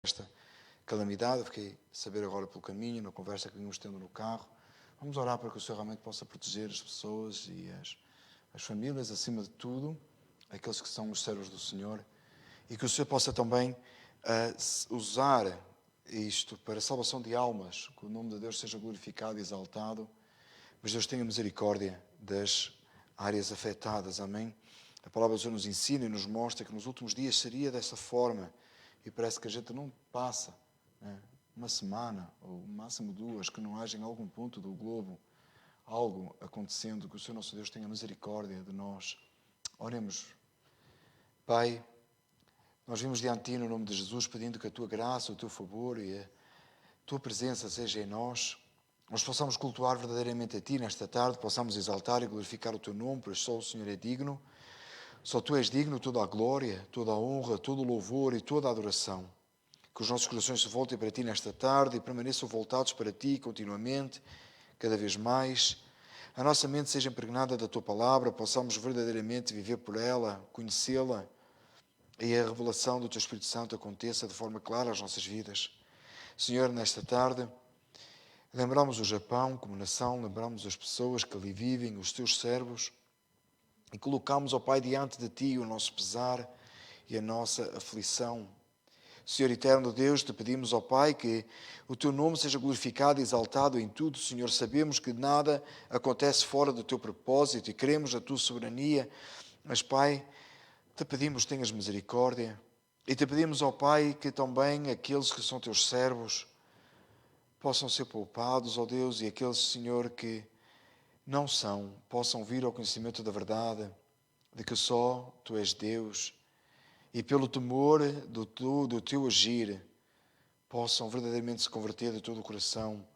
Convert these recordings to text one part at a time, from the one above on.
esta calamidade. Fiquei a saber agora pelo caminho, na conversa que vimos tendo no carro. Vamos orar para que o Senhor realmente possa proteger as pessoas e as famílias, acima de tudo, aqueles que são os servos do Senhor, e que o Senhor possa também usar isto para a salvação de almas, que o nome de Deus seja glorificado e exaltado, mas Deus tenha misericórdia das áreas afetadas, amém? A palavra do Senhor nos ensina e nos mostra que nos últimos dias seria dessa forma, e parece que a gente não passa, né, uma semana, ou no máximo duas, que não haja em algum ponto do globo algo acontecendo, que o Senhor nosso Deus tenha misericórdia de nós. Oremos. Pai, nós vimos diante de Ti, no nome de Jesus, pedindo que a Tua graça, o Teu favor e a Tua presença seja em nós. Nós possamos cultuar verdadeiramente a Ti nesta tarde, possamos exaltar e glorificar o Teu nome, pois só o Senhor é digno. Só Tu és digno toda a glória, toda a honra, todo o louvor e toda a adoração. Que os nossos corações se voltem para Ti nesta tarde e permaneçam voltados para Ti continuamente, cada vez mais. A nossa mente seja impregnada da Tua palavra, possamos verdadeiramente viver por ela, conhecê-la, e a revelação do Teu Espírito Santo aconteça de forma clara às nossas vidas. Senhor, nesta tarde, lembramos o Japão como nação, lembramos as pessoas que ali vivem, os Teus servos, e colocamos, ó Pai, diante de Ti o nosso pesar e a nossa aflição. Senhor eterno Deus, te pedimos, ó Pai, que o Teu nome seja glorificado e exaltado em tudo. Senhor, sabemos que nada acontece fora do Teu propósito e queremos a Tua soberania, mas, Pai, te pedimos que tenhas misericórdia e te pedimos, ó Pai, que também aqueles que são Teus servos possam ser poupados, ó Deus, e aqueles, Senhor, que não são, possam vir ao conhecimento da verdade, de que só Tu és Deus, e pelo temor do Teu agir, possam verdadeiramente se converter de todo o coração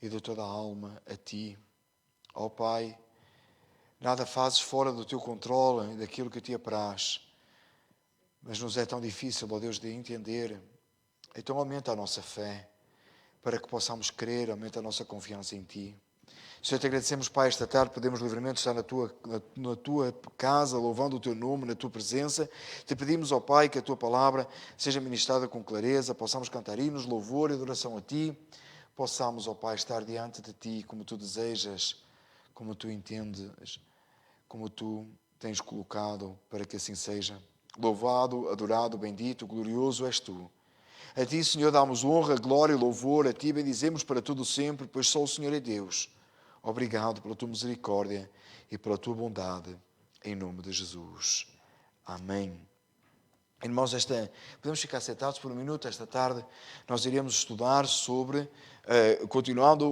e de toda a alma a Ti. Ó Pai, nada fazes fora do Teu controle e daquilo que Te apraz, mas nos é tão difícil, ó Deus, de entender. Então aumenta a nossa fé, para que possamos crer, aumenta a nossa confiança em Ti. Senhor, te agradecemos, Pai, esta tarde podemos livremente estar na tua casa, louvando o Teu nome, na Tua presença. Te pedimos, ó Pai, que a Tua palavra seja ministrada com clareza, possamos cantar hinos, louvor e adoração a Ti, possamos, ó Pai, estar diante de Ti como Tu desejas, como Tu entendes, como Tu tens colocado, para que assim seja. Louvado, adorado, bendito, glorioso és Tu. A Ti, Senhor, damos honra, glória e louvor. A Ti bendizemos para todo sempre, pois só o Senhor é Deus. Obrigado pela Tua misericórdia e pela Tua bondade, em nome de Jesus. Amém. Irmãos, podemos ficar sentados por um minuto. Esta tarde nós iremos estudar sobre, continuando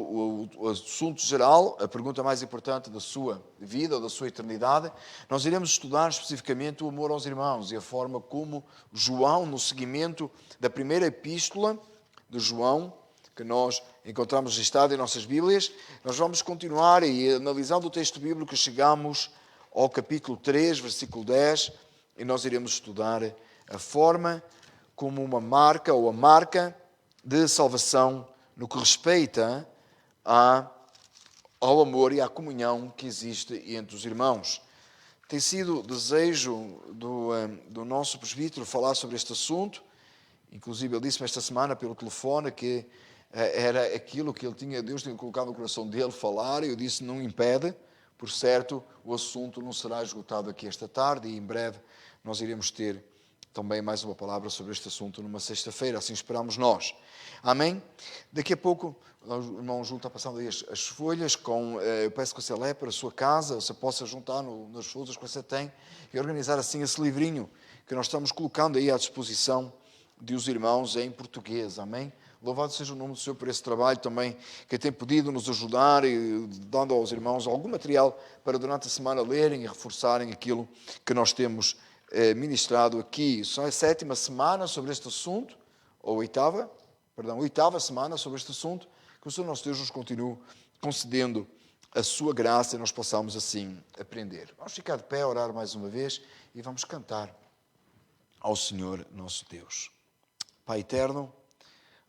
o assunto geral, a pergunta mais importante da sua vida ou da sua eternidade. Nós iremos estudar especificamente o amor aos irmãos e a forma como João, no seguimento da primeira epístola de João, que nós encontramos registrado em nossas Bíblias, nós vamos continuar e analisando o texto bíblico, chegamos ao capítulo 3, versículo 10, e nós iremos estudar a forma como uma marca ou a marca de salvação no que respeita ao amor e à comunhão que existe entre os irmãos. Tem sido desejo do nosso presbítero falar sobre este assunto. Inclusive, ele disse-me esta semana pelo telefone que era aquilo que Deus tinha colocado no coração dele falar, e eu disse, não impede, por certo, o assunto não será esgotado aqui esta tarde, e em breve nós iremos ter também mais uma palavra sobre este assunto numa sexta-feira, assim esperamos nós. Amém? Daqui a pouco, o irmão Júlio está passando aí as folhas, eu peço que você leve para a sua casa, você possa juntar nas folhas que você tem, e organizar assim esse livrinho que nós estamos colocando aí à disposição de os irmãos em português. Amém? Louvado seja o nome do Senhor por esse trabalho também, que tem podido nos ajudar e dando aos irmãos algum material para durante a semana lerem e reforçarem aquilo que nós temos ministrado aqui. Só é a 7ª semana sobre este assunto, ou oitava semana sobre este assunto, que o Senhor nosso Deus nos continue concedendo a sua graça e nós possamos assim aprender. Vamos ficar de pé, orar mais uma vez e vamos cantar ao Senhor nosso Deus. Pai eterno,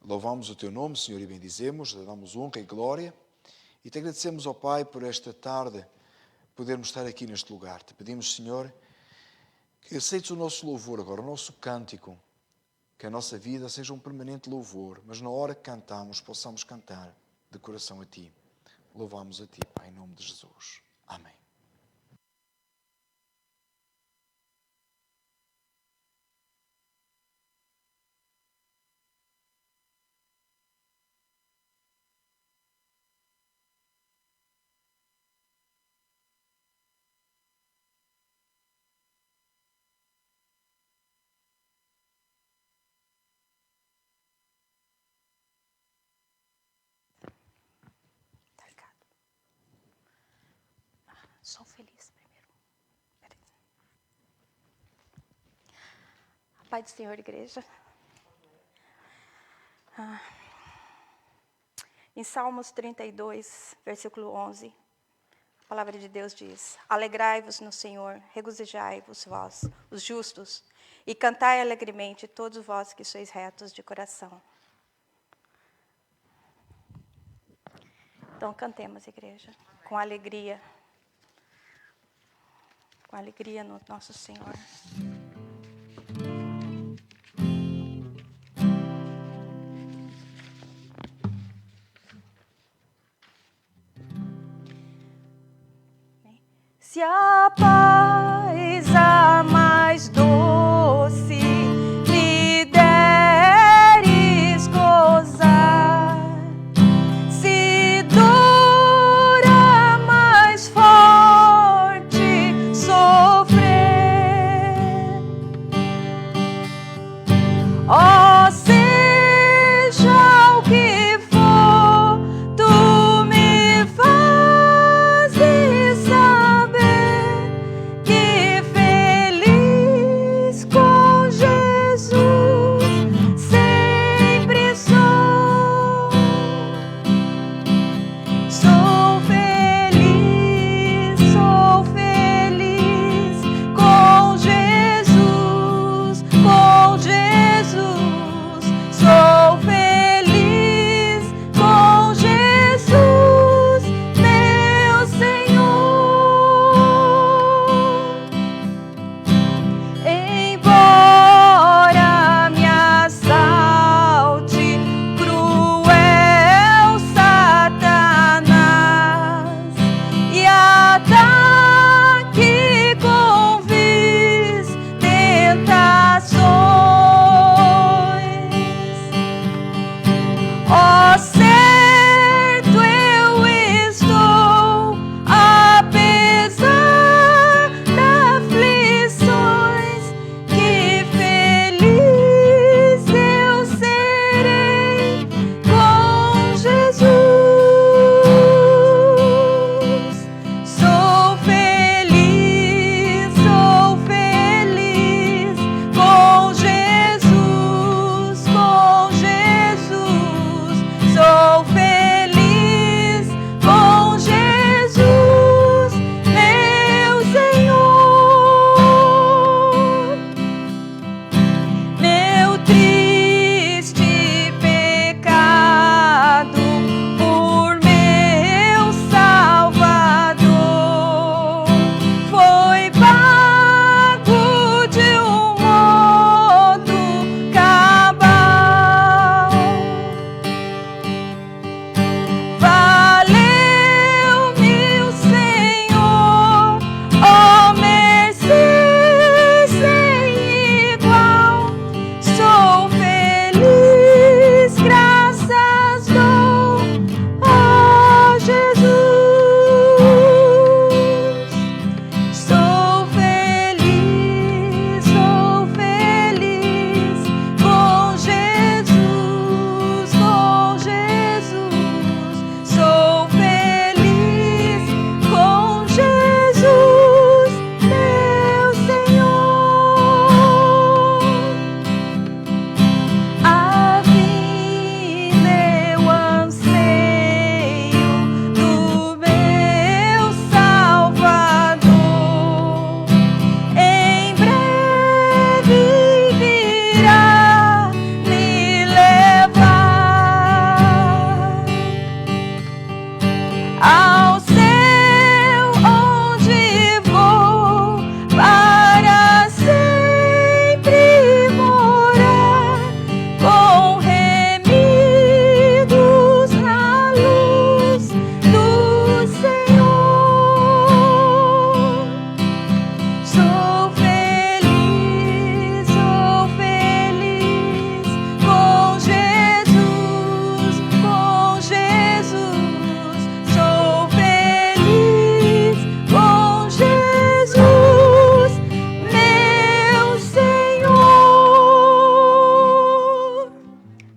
louvamos o Teu nome, Senhor, e bendizemos, damos honra e glória, e Te agradecemos, ó Pai, por esta tarde podermos estar aqui neste lugar. Te pedimos, Senhor, que aceites o nosso louvor agora, o nosso cântico, Que a nossa vida seja um permanente louvor, mas na hora que cantamos, possamos cantar de coração a Ti. Louvamos a Ti, Pai, em nome de Jesus. Amém. Sou feliz primeiro. A paz do Senhor, igreja. Em Salmos 32, versículo 11, a palavra de Deus diz: Alegrai-vos no Senhor, regozijai-vos vós, os justos, e cantai alegremente todos vós que sois retos de coração. Então cantemos, igreja, com alegria. Com alegria no nosso Senhor. Se a paz a mais doce me deres gozar, se dor a mais forte sofrer, ó, seja o que for, tu me fazes saber que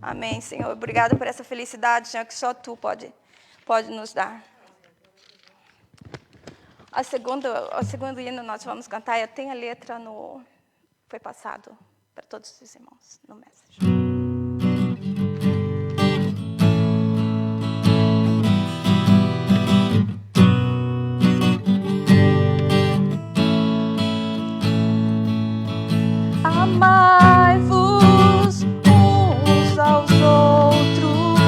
Amém, Senhor. Obrigado por essa felicidade, Senhor, que só Tu pode nos dar. O segundo hino nós vamos cantar, eu tenho a letra foi passado para todos os irmãos no message. Amai-vos uns aos outros,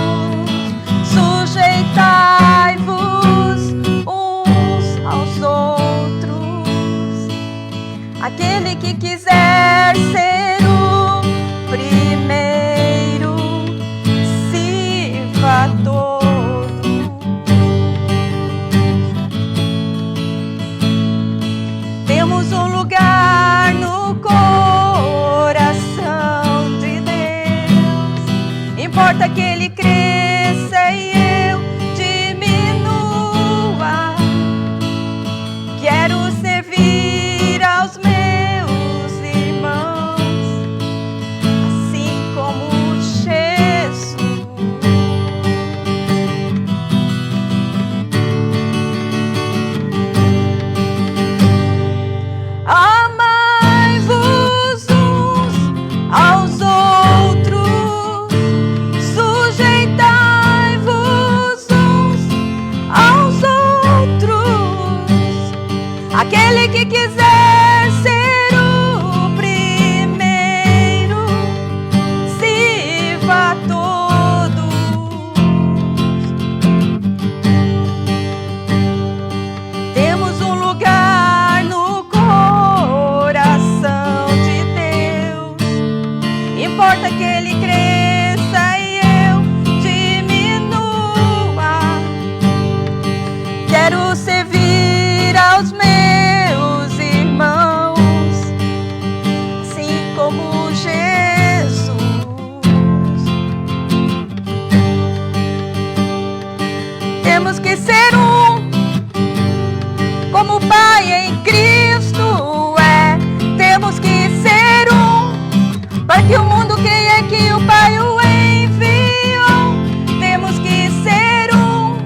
sujeitai-vos uns aos outros. Aquele que quiser ser o primeiro, sirva a todos. Temos um lugar no coração de Deus. Importa que Ele cresça e eu diminua. Quero servir aos meus irmãos, assim como Jesus. Amai-vos uns aos outros, sujeitai-vos uns aos outros. Aquele que quiser ser o primeiro, sirva a todos. Temos um lugar no coração de Deus. Importa que Ele cresça e eu diminua. Quero servir aos meus irmãos, assim como Jesus. Temos que ser um, como o Pai em Cristo é. Temos que ser um, para que o mundo creia que o Pai o enviou. Temos que ser um,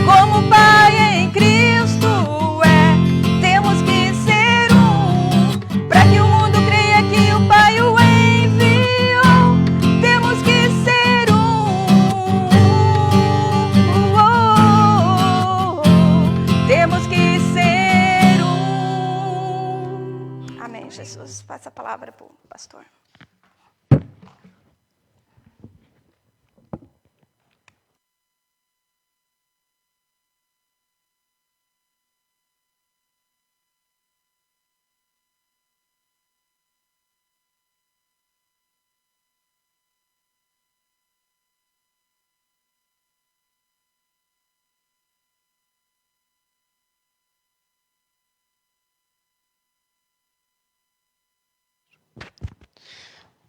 como o Pai em Cristo é. Temos que ser um, para que o mundo creia que o Pai o enviou. Temos que ser temos que ser um. Amém, Jesus. Passa a palavra para o pastor.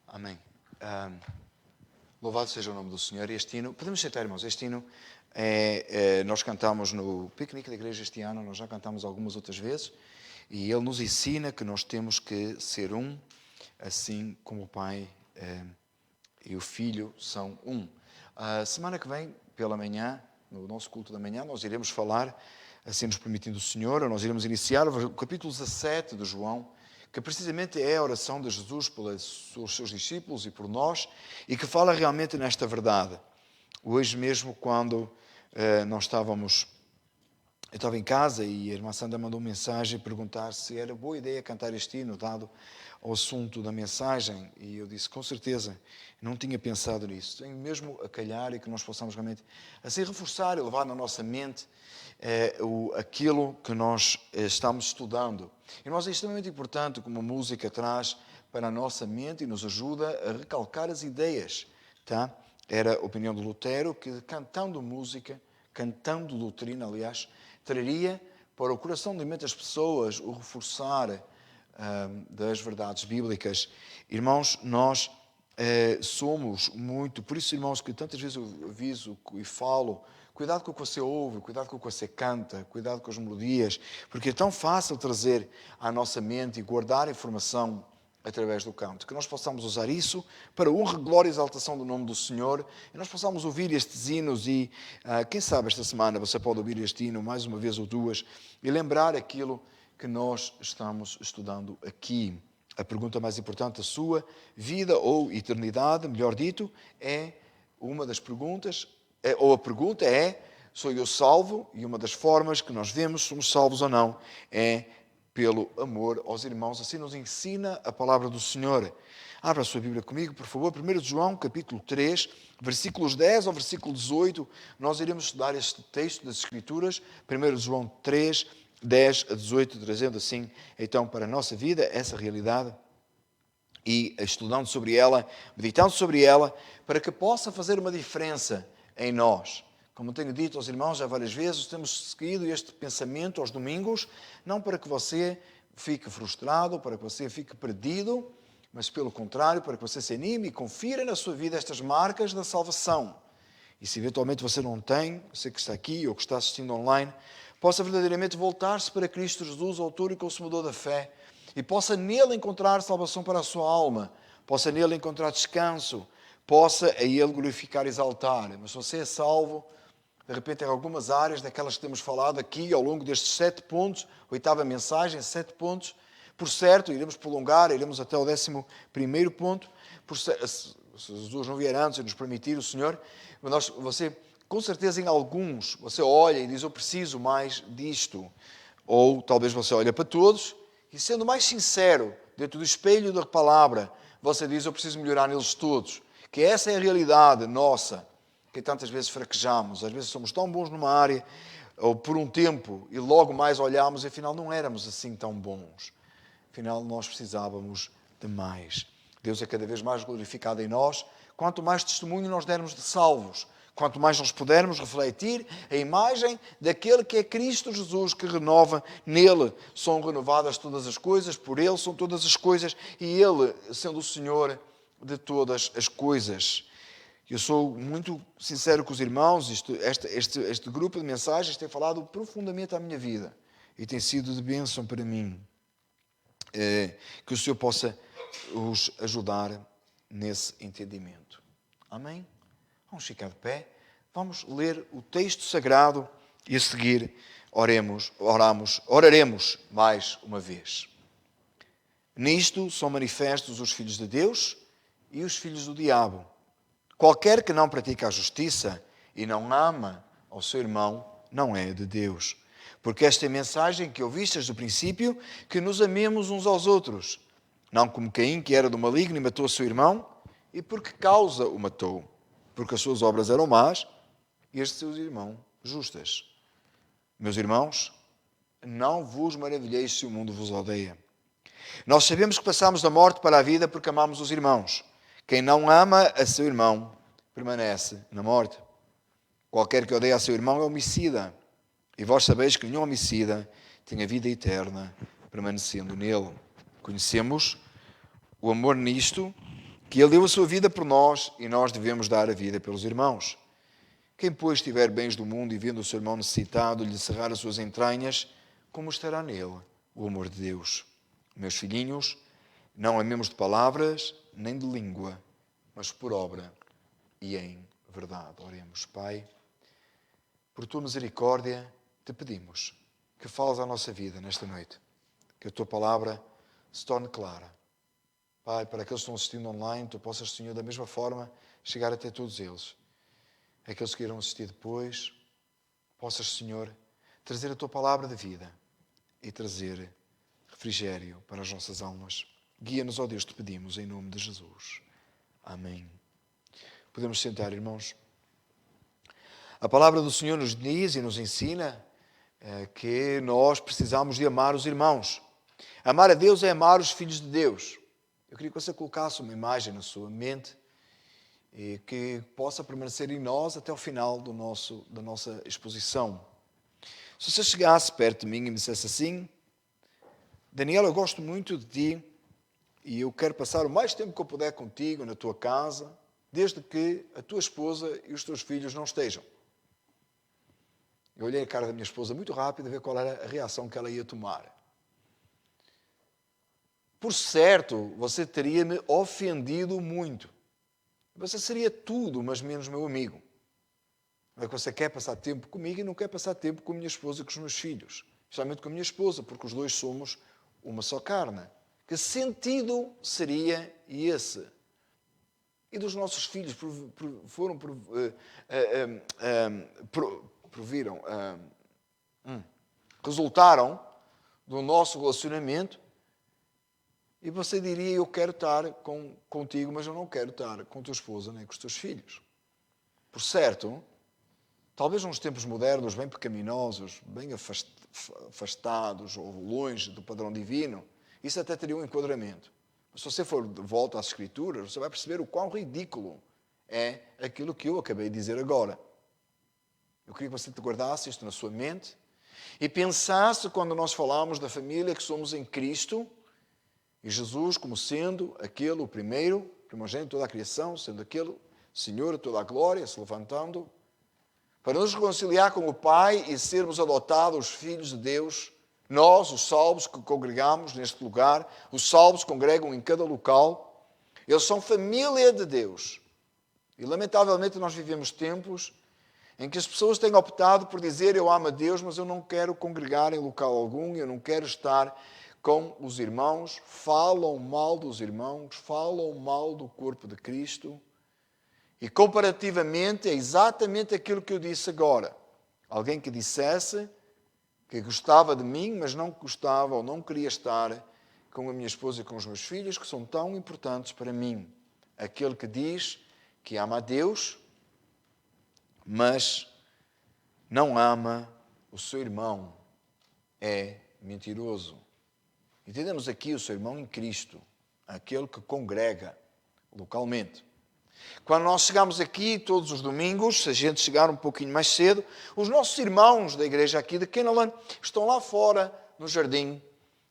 Amém. Louvado seja o nome do Senhor. Este hino, podemos sentar, irmãos, este hino nós cantamos no piquenique da igreja este ano, nós já cantamos algumas outras vezes, e ele nos ensina que nós temos que ser um, assim como o Pai e o Filho são um. A semana que vem, pela manhã, no nosso culto da manhã, nós iremos falar, assim nos permitindo o Senhor, nós iremos iniciar o capítulo 17 de João, que precisamente é a oração de Jesus pelos seus discípulos e por nós, e que fala realmente nesta verdade. Hoje mesmo, quando eu estava em casa e a irmã Sandra mandou uma mensagem a perguntar se era boa ideia cantar este hino, dado ao assunto da mensagem, e eu disse, com certeza, não tinha pensado nisso. Tenho mesmo a calhar e que nós possamos realmente assim reforçar e levar na nossa mente aquilo que nós estamos estudando. E nós é extremamente importante como a música traz para a nossa mente e nos ajuda a recalcar as ideias. Tá? Era a opinião de Lutero que cantando música, cantando doutrina, aliás, traria para o coração de muitas pessoas o reforçar das verdades bíblicas. Irmãos, nós somos muito, por isso, irmãos, que tantas vezes eu aviso e falo, cuidado com o que você ouve, cuidado com o que você canta, cuidado com as melodias, porque é tão fácil trazer à nossa mente e guardar informação através do canto. Que nós possamos usar isso para honra, glória e exaltação do nome do Senhor. E nós possamos ouvir estes hinos e, quem sabe, esta semana você pode ouvir este hino mais uma vez ou duas e lembrar aquilo que nós estamos estudando aqui. A pergunta mais importante, a sua vida ou eternidade, melhor dito, é uma das perguntas, ou a pergunta é, sou eu salvo? E uma das formas que nós vemos, somos salvos ou não, é pelo amor aos irmãos. Assim nos ensina a palavra do Senhor. Abra a sua Bíblia comigo, por favor. 1 João, capítulo 3, versículos 10 ao versículo 18. Nós iremos estudar este texto das Escrituras. 1 João 3, 10 a 18, trazendo assim, então, para a nossa vida, essa realidade. E estudando sobre ela, meditando sobre ela, para que possa fazer uma diferença em nós. Como tenho dito aos irmãos já várias vezes, temos seguido este pensamento aos domingos, não para que você fique frustrado, para que você fique perdido, mas pelo contrário, para que você se anime e confira na sua vida estas marcas da salvação. E se eventualmente você não tem, você que está aqui ou que está assistindo online, possa verdadeiramente voltar-se para Cristo Jesus, o autor e consumador da fé, e possa nele encontrar salvação para a sua alma, possa nele encontrar descanso, possa a ele glorificar e exaltar. Mas se você é salvo, de repente, em algumas áreas daquelas que temos falado aqui, ao longo destes 7 pontos, 8ª mensagem, 7 pontos, por certo, iremos prolongar, iremos até o 11º ponto, se Jesus não vier antes e nos permitir, o Senhor, você, com certeza, em alguns, você olha e diz, eu preciso mais disto. Ou talvez você olha para todos e, sendo mais sincero, dentro do espelho da palavra, você diz, eu preciso melhorar neles todos. Que essa é a realidade nossa, que tantas vezes fraquejamos. Às vezes somos tão bons numa área, ou por um tempo, e logo mais olhamos e afinal não éramos assim tão bons. Afinal, nós precisávamos de mais. Deus é cada vez mais glorificado em nós. Quanto mais testemunho nós dermos de salvos, quanto mais nós pudermos refletir a imagem daquele que é Cristo Jesus, que renova nele. São renovadas todas as coisas, por ele são todas as coisas, e ele, sendo o Senhor de todas as coisas. Eu sou muito sincero com os irmãos, este grupo de mensagens tem falado profundamente à minha vida e tem sido de bênção para mim. Que o Senhor possa os ajudar nesse entendimento. Amém? Vamos ficar de pé, vamos ler o texto sagrado e a seguir oraremos mais uma vez. Nisto são manifestos os filhos de Deus e os filhos do diabo. Qualquer que não pratica a justiça e não ama ao seu irmão, não é de Deus. Porque esta é a mensagem que ouvistes do princípio, que nos amemos uns aos outros. Não como Caim, que era do maligno e matou o seu irmão, e por que causa o matou? Porque as suas obras eram más e as de seu irmão justas. Meus irmãos, não vos maravilheis se o mundo vos odeia. Nós sabemos que passamos da morte para a vida porque amamos os irmãos. Quem não ama a seu irmão permanece na morte. Qualquer que odeia a seu irmão é homicida. E vós sabeis que nenhum homicida tem a vida eterna permanecendo nele. Conhecemos o amor nisto, que ele deu a sua vida por nós e nós devemos dar a vida pelos irmãos. Quem, pois, tiver bens do mundo e vendo o seu irmão necessitado lhe cerrar as suas entranhas, como estará nele o amor de Deus? Meus filhinhos, não amemos de palavras nem de língua, mas por obra e em verdade. Oremos, Pai, por tua misericórdia te pedimos que fales à nossa vida nesta noite, que a tua palavra se torne clara. Pai, para aqueles que estão assistindo online, tu possas, Senhor, da mesma forma, chegar até todos eles. Aqueles que irão assistir depois, possas, Senhor, trazer a tua palavra de vida e trazer refrigério para as nossas almas. Guia-nos, ó Deus, te pedimos, em nome de Jesus. Amém. Podemos sentar, irmãos. A palavra do Senhor nos diz e nos ensina que nós precisamos de amar os irmãos. Amar a Deus é amar os filhos de Deus. Eu queria que você colocasse uma imagem na sua mente e que possa permanecer em nós até o final da nossa exposição. Se você chegasse perto de mim e me dissesse assim: Daniel, eu gosto muito de ti e eu quero passar o mais tempo que eu puder contigo na tua casa, desde que a tua esposa e os teus filhos não estejam. Eu olhei a cara da minha esposa muito rápido a ver qual era a reação que ela ia tomar. por certo, você teria-me ofendido muito. Você seria tudo, mas menos meu amigo. Não é que você quer passar tempo comigo e não quer passar tempo com a minha esposa e com os meus filhos. Especialmente com a minha esposa, porque os dois somos uma só carne. Que sentido seria esse? E dos nossos filhos resultaram do nosso relacionamento, e você diria, eu quero estar contigo, mas eu não quero estar com a tua esposa nem com os teus filhos. Por certo, talvez nos tempos modernos, bem pecaminosos, bem afastados ou longe do padrão divino, isso até teria um enquadramento. Mas se você for de volta às Escrituras, você vai perceber o quão ridículo é aquilo que eu acabei de dizer agora. Eu queria que você te guardasse isto na sua mente e pensasse, quando nós falamos da família que somos em Cristo, e Jesus como sendo aquele, o primeiro, primogênito de toda a criação, sendo aquele Senhor de toda a glória, se levantando, para nos reconciliar com o Pai e sermos adotados filhos de Deus. Nós, os salvos que congregamos neste lugar, os salvos congregam em cada local, eles são família de Deus. E lamentavelmente nós vivemos tempos em que as pessoas têm optado por dizer, eu amo a Deus, mas eu não quero congregar em local algum, eu não quero estar com os irmãos, falam mal dos irmãos, falam mal do corpo de Cristo. E comparativamente é exatamente aquilo que eu disse agora. Alguém que dissesse que gostava de mim, mas não gostava ou não queria estar com a minha esposa e com os meus filhos, que são tão importantes para mim. Aquele que diz que ama a Deus, mas não ama o seu irmão, é mentiroso. Entendemos aqui o seu irmão em Cristo, aquele que congrega localmente. Quando nós chegamos aqui todos os domingos, se a gente chegar um pouquinho mais cedo, os nossos irmãos da igreja aqui de Kenaland estão lá fora no jardim.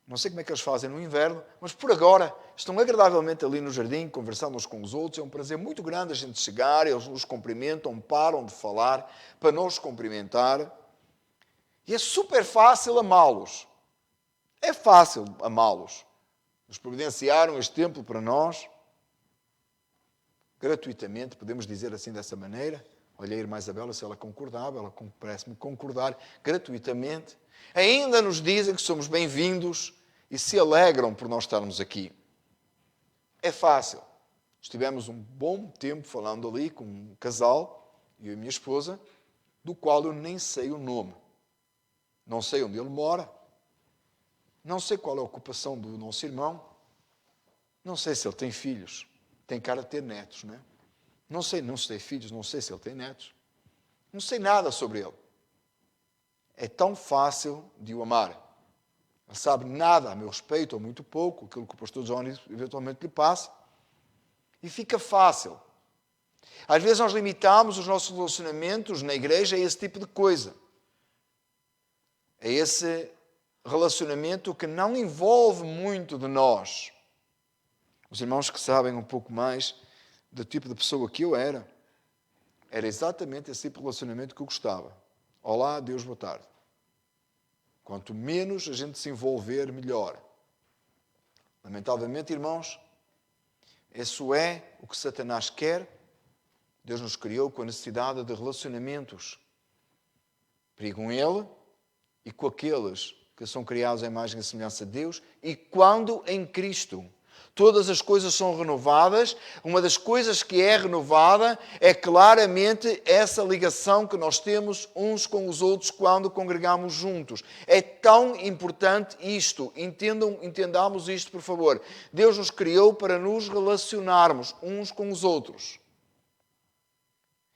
Não sei como é que eles fazem no inverno, mas por agora estão agradavelmente ali no jardim, conversando uns com os outros. É um prazer muito grande a gente chegar, eles nos cumprimentam, param de falar para nos cumprimentar. E é super fácil amá-los. É fácil amá-los. Eles providenciaram este templo para nós, gratuitamente, podemos dizer assim dessa maneira. Olhei a irmã Isabela se ela concordava, ela parece-me concordar, gratuitamente. Ainda nos dizem que somos bem-vindos e se alegram por nós estarmos aqui. É fácil. Estivemos um bom tempo falando ali com um casal, eu e a minha esposa, do qual eu nem sei o nome. Não sei onde ele mora. Não sei qual é a ocupação do nosso irmão. Não sei se ele tem filhos. Tem cara de ter netos, não é? Não sei se tem filhos, não sei se ele tem netos. Não sei nada sobre ele. É tão fácil de o amar. Ele sabe nada a meu respeito, ou muito pouco, aquilo que o pastor Johnny eventualmente lhe passa. E fica fácil. Às vezes nós limitamos os nossos relacionamentos na igreja a esse tipo de coisa. A esse relacionamento que não envolve muito de nós. Os irmãos que sabem um pouco mais do tipo de pessoa que eu era exatamente esse tipo de relacionamento que eu gostava. Olá, Deus, boa tarde. Quanto menos a gente se envolver, melhor. Lamentavelmente, irmãos, isso é o que Satanás quer. Deus nos criou com a necessidade de relacionamentos. Com ele e com aqueles que são criados à imagem e semelhança de Deus, e quando em Cristo todas as coisas são renovadas, uma das coisas que é renovada é claramente essa ligação que nós temos uns com os outros quando congregamos juntos. É tão importante isto. Entendamos isto, por favor. Deus nos criou para nos relacionarmos uns com os outros.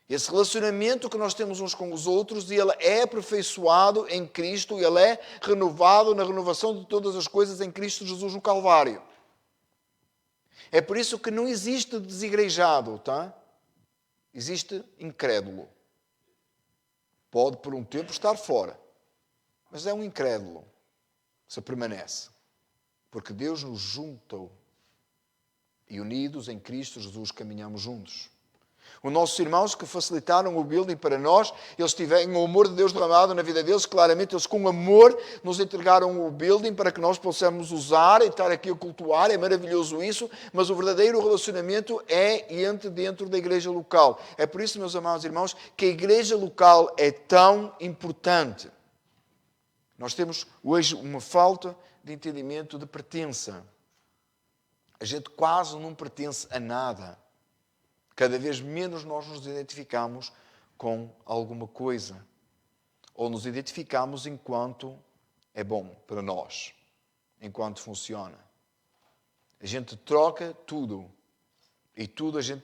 Esse relacionamento que nós temos uns com os outros, ele é aperfeiçoado em Cristo, ele é renovado na renovação de todas as coisas em Cristo Jesus no Calvário. É por isso que não existe desigrejado, tá? Existe incrédulo. Pode por um tempo estar fora, mas é um incrédulo se permanece. Porque Deus nos juntou e unidos em Cristo Jesus caminhamos juntos. Os nossos irmãos que facilitaram o building para nós, eles tiveram o amor de Deus derramado na vida deles. Claramente, eles com amor nos entregaram o building para que nós possamos usar e estar aqui a cultuar. É maravilhoso isso, mas o verdadeiro relacionamento é dentro da igreja local. É por isso, meus amados irmãos, que a igreja local é tão importante. Nós temos hoje uma falta de entendimento de pertença. A gente quase não pertence a nada. Cada vez menos nós nos identificamos com alguma coisa. Ou nos identificamos enquanto é bom para nós. Enquanto funciona. A gente troca tudo. E tudo a gente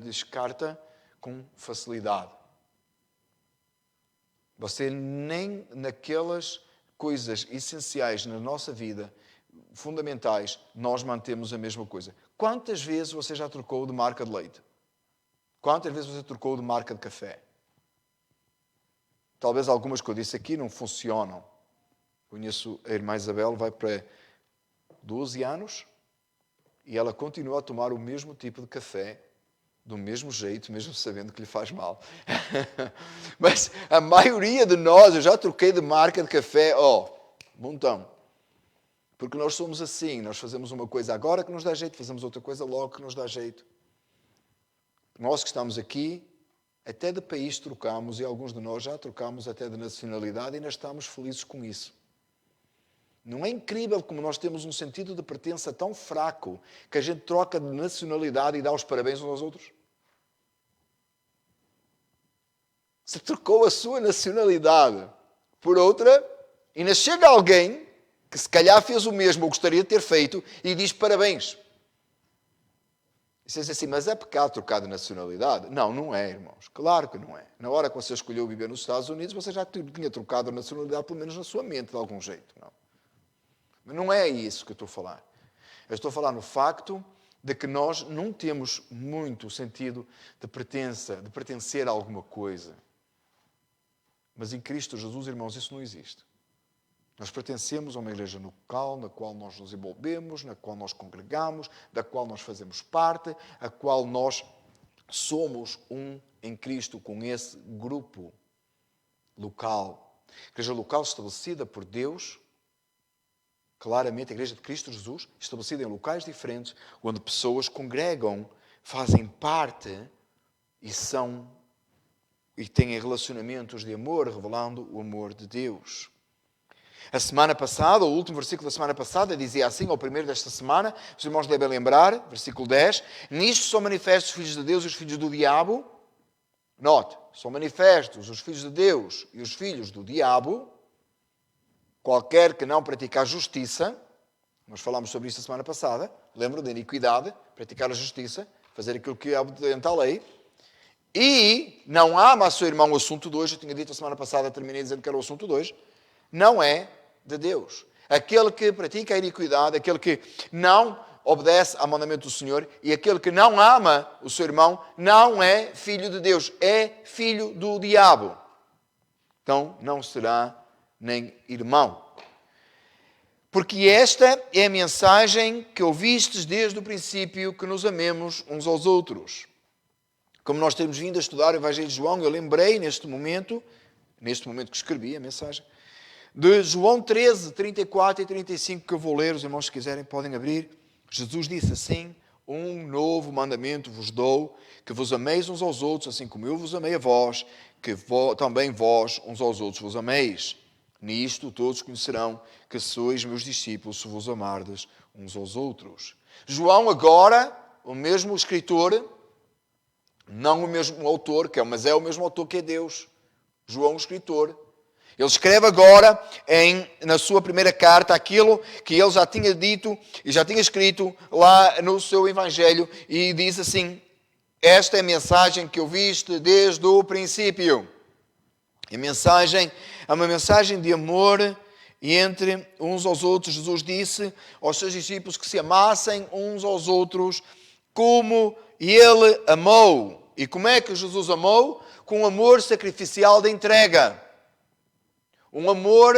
descarta com facilidade. Você nem naquelas coisas essenciais na nossa vida, fundamentais, nós mantemos a mesma coisa. Quantas vezes você já trocou de marca de leite? Quantas vezes você trocou de marca de café? Talvez algumas que eu disse aqui não funcionam. Conheço a irmã Isabel, vai para 12 anos e ela continua a tomar o mesmo tipo de café, do mesmo jeito, mesmo sabendo que lhe faz mal. Mas a maioria de nós, eu já troquei de marca de café, montão. Porque nós somos assim, nós fazemos uma coisa agora que nos dá jeito, fazemos outra coisa logo que nos dá jeito. Nós que estamos aqui, até de país trocamos, e alguns de nós já trocamos até de nacionalidade e ainda estamos felizes com isso. Não é incrível como nós temos um sentido de pertença tão fraco que a gente troca de nacionalidade e dá os parabéns uns aos outros? Você trocou a sua nacionalidade por outra e ainda chega alguém que se calhar fez o mesmo ou gostaria de ter feito e diz parabéns. E você diz assim, mas é pecado trocar de nacionalidade? Não, não é, irmãos. Claro que não é. Na hora que você escolheu viver nos Estados Unidos, você já tinha trocado a nacionalidade, pelo menos na sua mente, de algum jeito. Não. Mas não é isso que eu estou a falar. Eu estou a falar no facto de que nós não temos muito sentido de pertença, de pertencer a alguma coisa. Mas em Cristo Jesus, irmãos, isso não existe. Nós pertencemos a uma igreja local, na qual nós nos envolvemos, na qual nós congregamos, da qual nós fazemos parte, a qual nós somos um em Cristo com esse grupo local. Igreja local estabelecida por Deus, claramente a Igreja de Cristo Jesus, estabelecida em locais diferentes, onde pessoas congregam, fazem parte e têm relacionamentos de amor, revelando o amor de Deus. A semana passada, o último versículo da semana passada, dizia assim, ao primeiro desta semana, os irmãos devem lembrar, versículo 10, nisto são manifestos os filhos de Deus e os filhos do diabo. Note, são manifestos os filhos de Deus e os filhos do diabo. Qualquer que não praticar justiça, nós falámos sobre isso a semana passada, lembram da iniquidade, praticar a justiça, fazer aquilo que é obediente à lei, e não ama a seu irmão, o assunto 2, eu tinha dito a semana passada, terminei dizendo que era o assunto 2, não é de Deus. Aquele que pratica a iniquidade, aquele que não obedece ao mandamento do Senhor e aquele que não ama o seu irmão, não é filho de Deus, é filho do diabo. Então, não será nem irmão. Porque esta é a mensagem que ouvistes desde o princípio, que nos amemos uns aos outros. Como nós temos vindo a estudar o Evangelho de João, eu lembrei neste momento que escrevi a mensagem, de João 13, 34 e 35, que eu vou ler, os irmãos, se quiserem, podem abrir. Jesus disse assim, um novo mandamento vos dou, que vos ameis uns aos outros, assim como eu vos amei a vós, que também vós uns aos outros vos ameis. Nisto todos conhecerão que sois meus discípulos, se vos amardes uns aos outros. João agora, o mesmo escritor, não o mesmo autor, mas é o mesmo autor que é Deus. João, o escritor. Ele escreve agora, na sua primeira carta, aquilo que ele já tinha dito e já tinha escrito lá no seu Evangelho, e diz assim, esta é a mensagem que ouviste desde o princípio. É uma mensagem de amor entre uns aos outros. Jesus disse aos seus discípulos que se amassem uns aos outros como ele amou. E como é que Jesus amou? Com um amor sacrificial de entrega. Um amor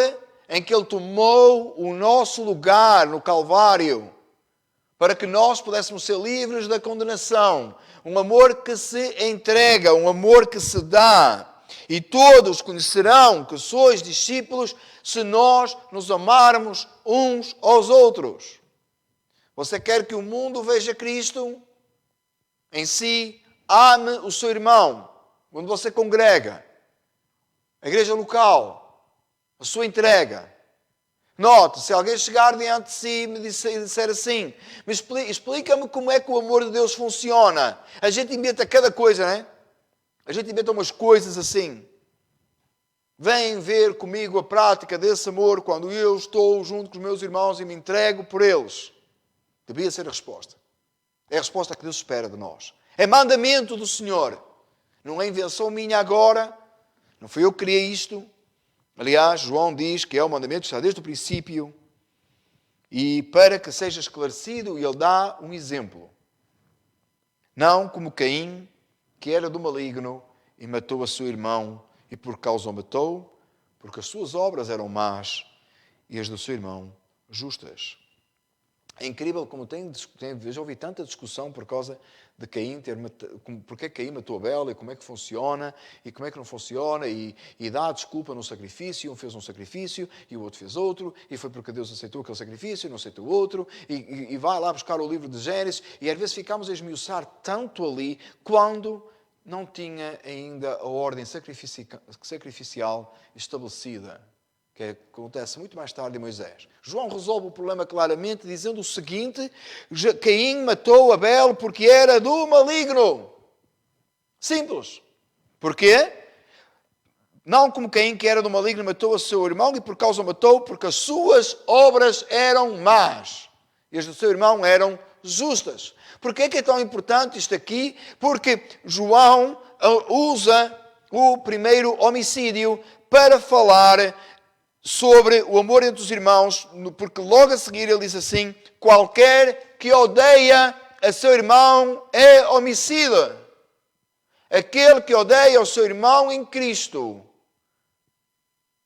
em que Ele tomou o nosso lugar no Calvário para que nós pudéssemos ser livres da condenação. Um amor que se entrega, um amor que se dá. E todos conhecerão que sois discípulos se nós nos amarmos uns aos outros. Você quer que o mundo veja Cristo em si? Ame o seu irmão. Quando você congrega, a igreja local, a sua entrega. Note, se alguém chegar diante de si e me disser assim, mas explica-me como é que o amor de Deus funciona. A gente inventa cada coisa, não é? A gente inventa umas coisas assim. Vem ver comigo a prática desse amor quando eu estou junto com os meus irmãos e me entrego por eles. Devia ser a resposta. É a resposta que Deus espera de nós. É mandamento do Senhor. Não é invenção minha agora. Não fui eu que criei isto. Aliás, João diz que é o mandamento que está desde o princípio. E para que seja esclarecido, ele dá um exemplo. Não como Caim, que era do maligno e matou a seu irmão. E por causa o matou, porque as suas obras eram más e as do seu irmão justas. É incrível como já ouvi tanta discussão por causa de Caim porque Caim matou Abel e como é que funciona e como é que não funciona e dá a desculpa no sacrifício, um fez um sacrifício e o outro fez outro e foi porque Deus aceitou aquele sacrifício e não aceitou o outro e vai lá buscar o livro de Gênesis e às vezes ficamos a esmiuçar tanto ali quando não tinha ainda a ordem sacrificial estabelecida, que acontece muito mais tarde em Moisés. João resolve o problema claramente dizendo o seguinte: Caim matou Abel porque era do maligno. Simples. Porquê? Não como Caim, que era do maligno, matou o seu irmão e por causa matou, porque as suas obras eram más e as do seu irmão eram justas. Porquê é que é tão importante isto aqui? Porque João usa o primeiro homicídio para falar sobre o amor entre os irmãos, porque logo a seguir ele diz assim: qualquer que odeia a seu irmão é homicida. Aquele que odeia o seu irmão em Cristo.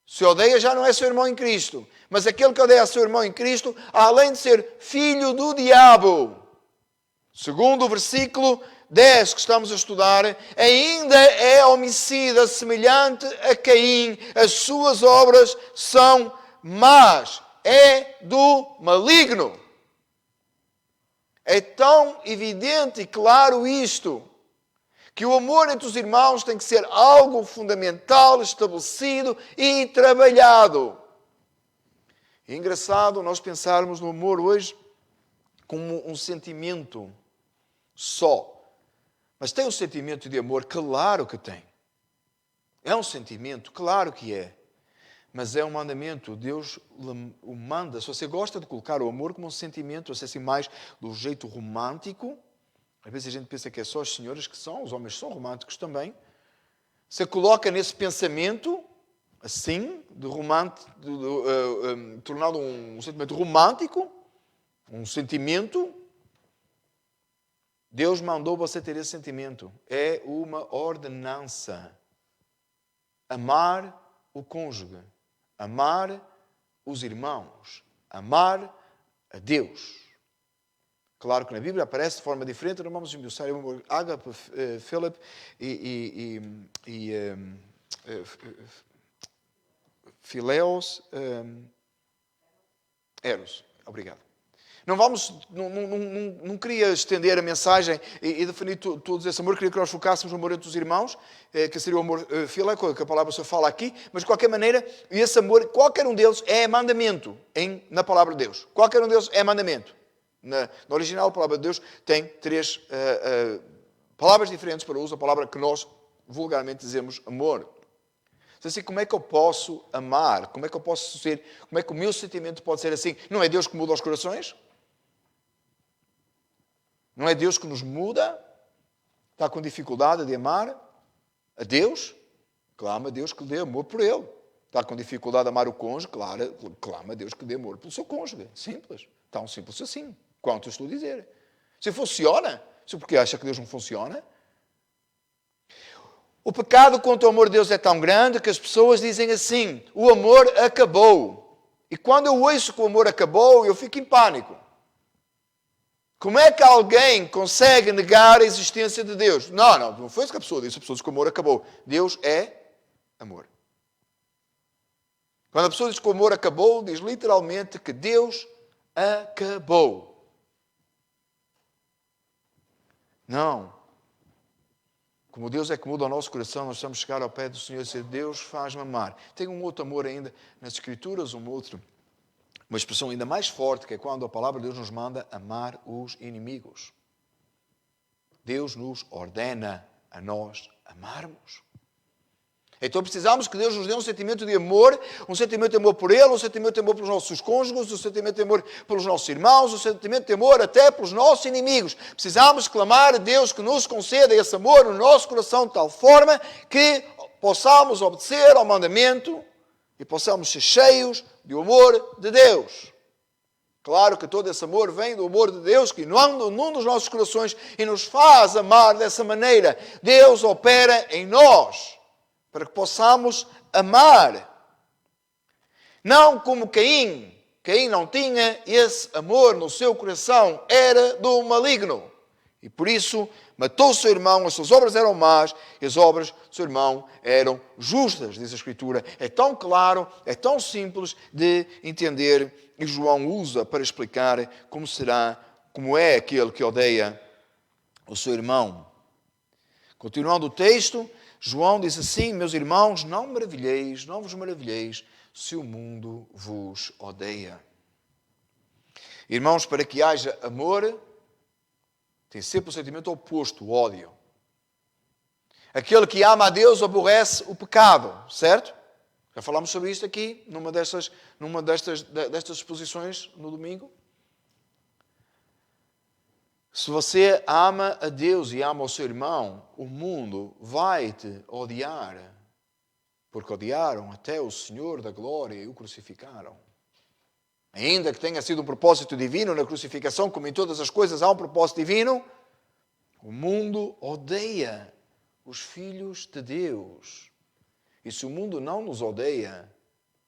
Se odeia já não é seu irmão em Cristo. Mas aquele que odeia seu irmão em Cristo, além de ser filho do diabo, segundo o versículo 10 que estamos a estudar, ainda é homicida semelhante a Caim. As suas obras são más. É do maligno. É tão evidente e claro isto, que o amor entre os irmãos tem que ser algo fundamental, estabelecido e trabalhado. É engraçado nós pensarmos no amor hoje como um sentimento só. Mas tem um sentimento de amor? Claro que tem. É um sentimento? Claro que é. Mas é um mandamento. Deus o manda. Se você gosta de colocar o amor como um sentimento, assim mais do jeito romântico, às vezes a gente pensa que é só as senhoras que são, os homens são românticos também. Você coloca nesse pensamento, assim, tornado um sentimento romântico, um sentimento. Deus mandou você ter esse sentimento. É uma ordenança. Amar o cônjuge. Amar os irmãos. Amar a Deus. Claro que na Bíblia aparece de forma diferente. Não vamos esmiuçar. Ágape, Philip e Fileus, Eros. Obrigado. Não queria estender a mensagem e definir todo esse amor. Queria que nós focássemos no amor entre os irmãos, que seria o amor filé, que a palavra só fala aqui. Mas, de qualquer maneira, esse amor, qualquer um deles é mandamento na palavra de Deus. Qualquer um deles é mandamento. No original, a palavra de Deus tem 3 palavras diferentes para o uso da palavra que nós vulgarmente dizemos amor. Assim, como é que eu posso amar? Como é que eu posso ser? Como é que o meu sentimento pode ser assim? Não é Deus que muda os corações? Não é Deus que nos muda? Está com dificuldade de amar a Deus? Clama a Deus que lhe dê amor por Ele. Está com dificuldade de amar o cônjuge? Clama a Deus que lhe dê amor pelo seu cônjuge. Simples. Tão simples assim. Quanto eu estou a dizer. Se funciona, se porque acha que Deus não funciona. O pecado contra o amor de Deus é tão grande que as pessoas dizem assim: o amor acabou. E quando eu ouço que o amor acabou, eu fico em pânico. Como é que alguém consegue negar a existência de Deus? Não foi isso que a pessoa disse. A pessoa disse que o amor acabou. Deus é amor. Quando a pessoa diz que o amor acabou, diz literalmente que Deus acabou. Não. Como Deus é que muda o nosso coração, nós estamos a chegar ao pé do Senhor e dizer, Deus faz-me amar. Tem um outro amor ainda nas Escrituras, uma expressão ainda mais forte, que é quando a palavra de Deus nos manda amar os inimigos. Deus nos ordena a nós amarmos. Então precisamos que Deus nos dê um sentimento de amor por Ele, um sentimento de amor pelos nossos cônjuges, um sentimento de amor pelos nossos irmãos, um sentimento de amor até pelos nossos inimigos. Precisamos clamar a Deus que nos conceda esse amor no nosso coração de tal forma que possamos obedecer ao mandamento e possamos ser cheios do amor de Deus. Claro que todo esse amor vem do amor de Deus que inunda num dos nossos corações e nos faz amar dessa maneira. Deus opera em nós para que possamos amar. Não como Caim. Caim não tinha esse amor no seu coração. Era do maligno. E por isso matou o seu irmão. As suas obras eram más e as obras do seu irmão eram justas, diz a Escritura. É tão claro, é tão simples de entender. E João usa para explicar como é aquele que odeia o seu irmão. Continuando o texto, João diz assim, meus irmãos, não vos maravilheis, se o mundo vos odeia. Irmãos, para que haja amor, tem sempre o sentimento oposto, o ódio. Aquele que ama a Deus aborrece o pecado, certo? Já falámos sobre isto aqui, numa destas exposições no domingo. Se você ama a Deus e ama o seu irmão, o mundo vai te odiar. Porque odiaram até o Senhor da glória e o crucificaram. Ainda que tenha sido um propósito divino na crucificação, como em todas as coisas há um propósito divino, o mundo odeia os filhos de Deus. E se o mundo não nos odeia,